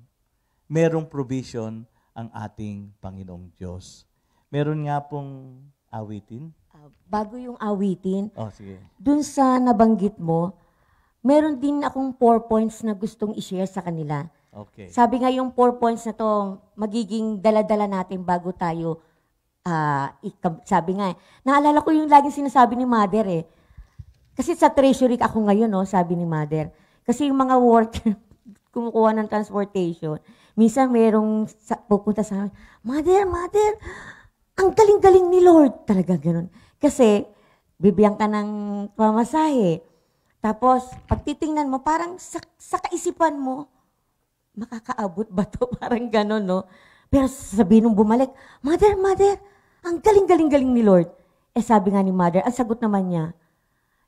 Merong provision ang ating Panginoong Diyos. Meron nga pong awitin. Bago yung awitin, Sige. dun sa nabanggit mo, meron din akong 4 points na gustong i-share sa kanila. Okay. Sabi nga yung 4 points na to, magiging dala-dala natin bago tayo, sabi nga, naalala ko yung laging sinasabi ni Mother eh. Kasi sa treasury ako ngayon, no, sabi ni Mother. Kasi yung mga worker, kumukuha ng transportation, minsan merong pupunta sa akin, Mother, ang galing-galing ni Lord. Talaga ganun. Kasi, bibiyang ka ng pamasahe. Tapos, pag titingnan mo, parang sa kaisipan mo, makakaabot ba to? Parang gano'n, no? Pero sabihin nung bumalik, Mother, ang galing-galing ni Lord. Eh sabi nga ni Mother, ang sagot naman niya,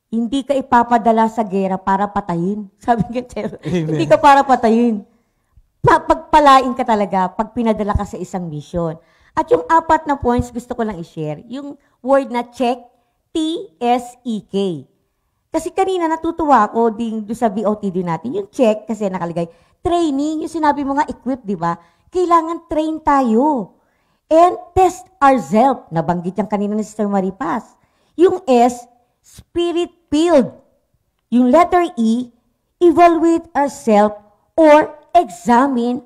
hindi ka ipapadala sa gera para patayin. Sabi nga, hindi ka para patayin. Pagpalain ka talaga pag pinadala ka sa isang mission. At yung 4 na points, gusto ko lang i-share. Yung word na check, T-S-E-K. Kasi kanina natutuwa ako doon sa BOTD natin. Yung check, kasi nakalagay, training, yung sinabi mo nga equip, di ba? Kailangan train tayo. And test ourselves. Nabanggit yan kanina ni Sister Maripas. Yung S, spirit-filled. Yung letter E, evaluate ourselves or examine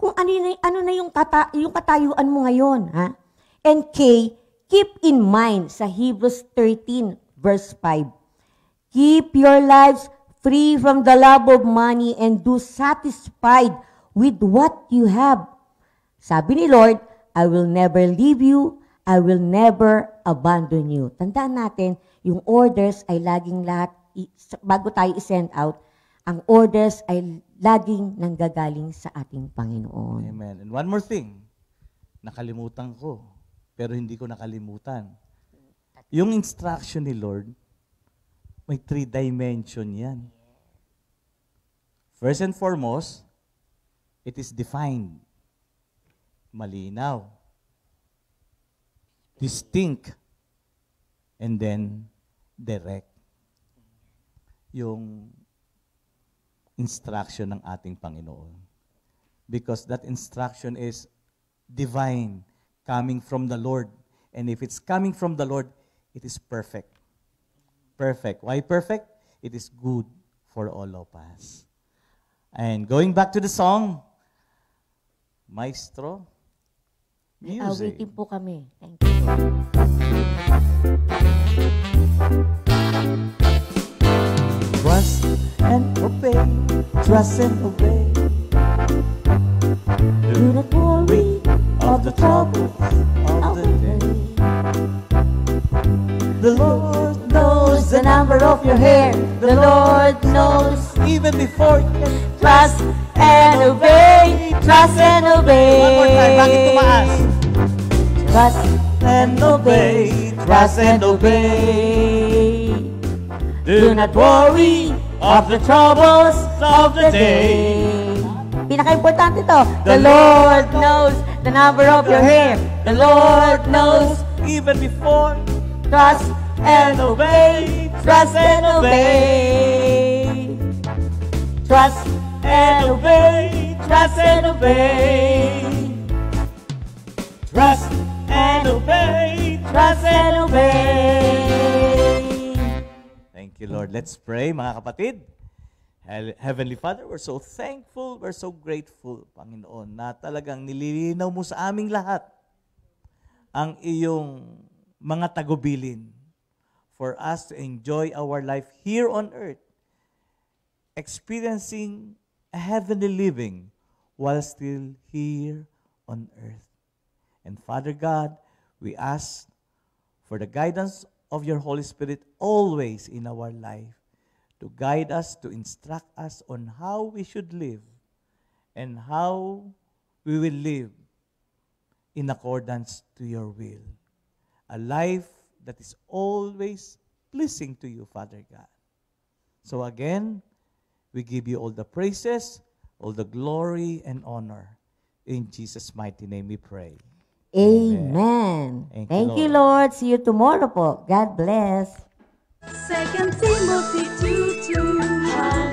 kung ano na yung katayuan mo ngayon. Ha? And K, keep in mind sa Hebrews 13 verse 5. Keep your lives free from the love of money and do satisfied with what you have. Sabi ni Lord, I will never leave you, I will never abandon you. Tandaan natin, yung orders ay laging lahat, bago tayo i-send out, ang orders ay laging nanggagaling sa ating Panginoon. Amen. And one more thing, nakalimutan ko, pero hindi ko nakalimutan. Yung instruction ni Lord, may 3 dimension yan. First and foremost, it is defined. Malinaw. Distinct. And then, direct. Yung instruction ng ating Panginoon. Because that instruction is divine, coming from the Lord. And if it's coming from the Lord, it is perfect. Perfect. Why perfect? It is good for all of us. And going back to the song, Maestro, music. Awitin po kami. Thank you. Trust and obey, trust and obey. Do not worry Of the troubles of the day. The Lord knows the number of your hair. The Lord knows. even before Trust and obey. Trust and obey. One more time, bakit tumaas? Trust And obey, trust and obey. Do not worry of the troubles of the day. Pinaka-importante to. The Lord knows the number of your hair. The Lord knows. Even before Trust and obey, Trust and obey. Trust and obey, trust and obey. Trust and obey, Trust and obey. Thank you, Lord. Let's pray, mga kapatid. Heavenly Father, we're so thankful, we're so grateful, Panginoon, na talagang nililinaw mo sa aming lahat ang iyong mga tagubilin for us to enjoy our life here on earth, experiencing a heavenly living while still here on earth. And Father God, we ask for the guidance of your Holy Spirit always in our life to guide us, to instruct us on how we should live and how we will live in accordance to your will. A life that is always pleasing to you, Father God. So again, we give you all the praises, all the glory and honor. In Jesus' mighty name we pray. Amen. Thank you, Thank you, Lord. See you tomorrow po. God bless. 2 Timothy 2:2.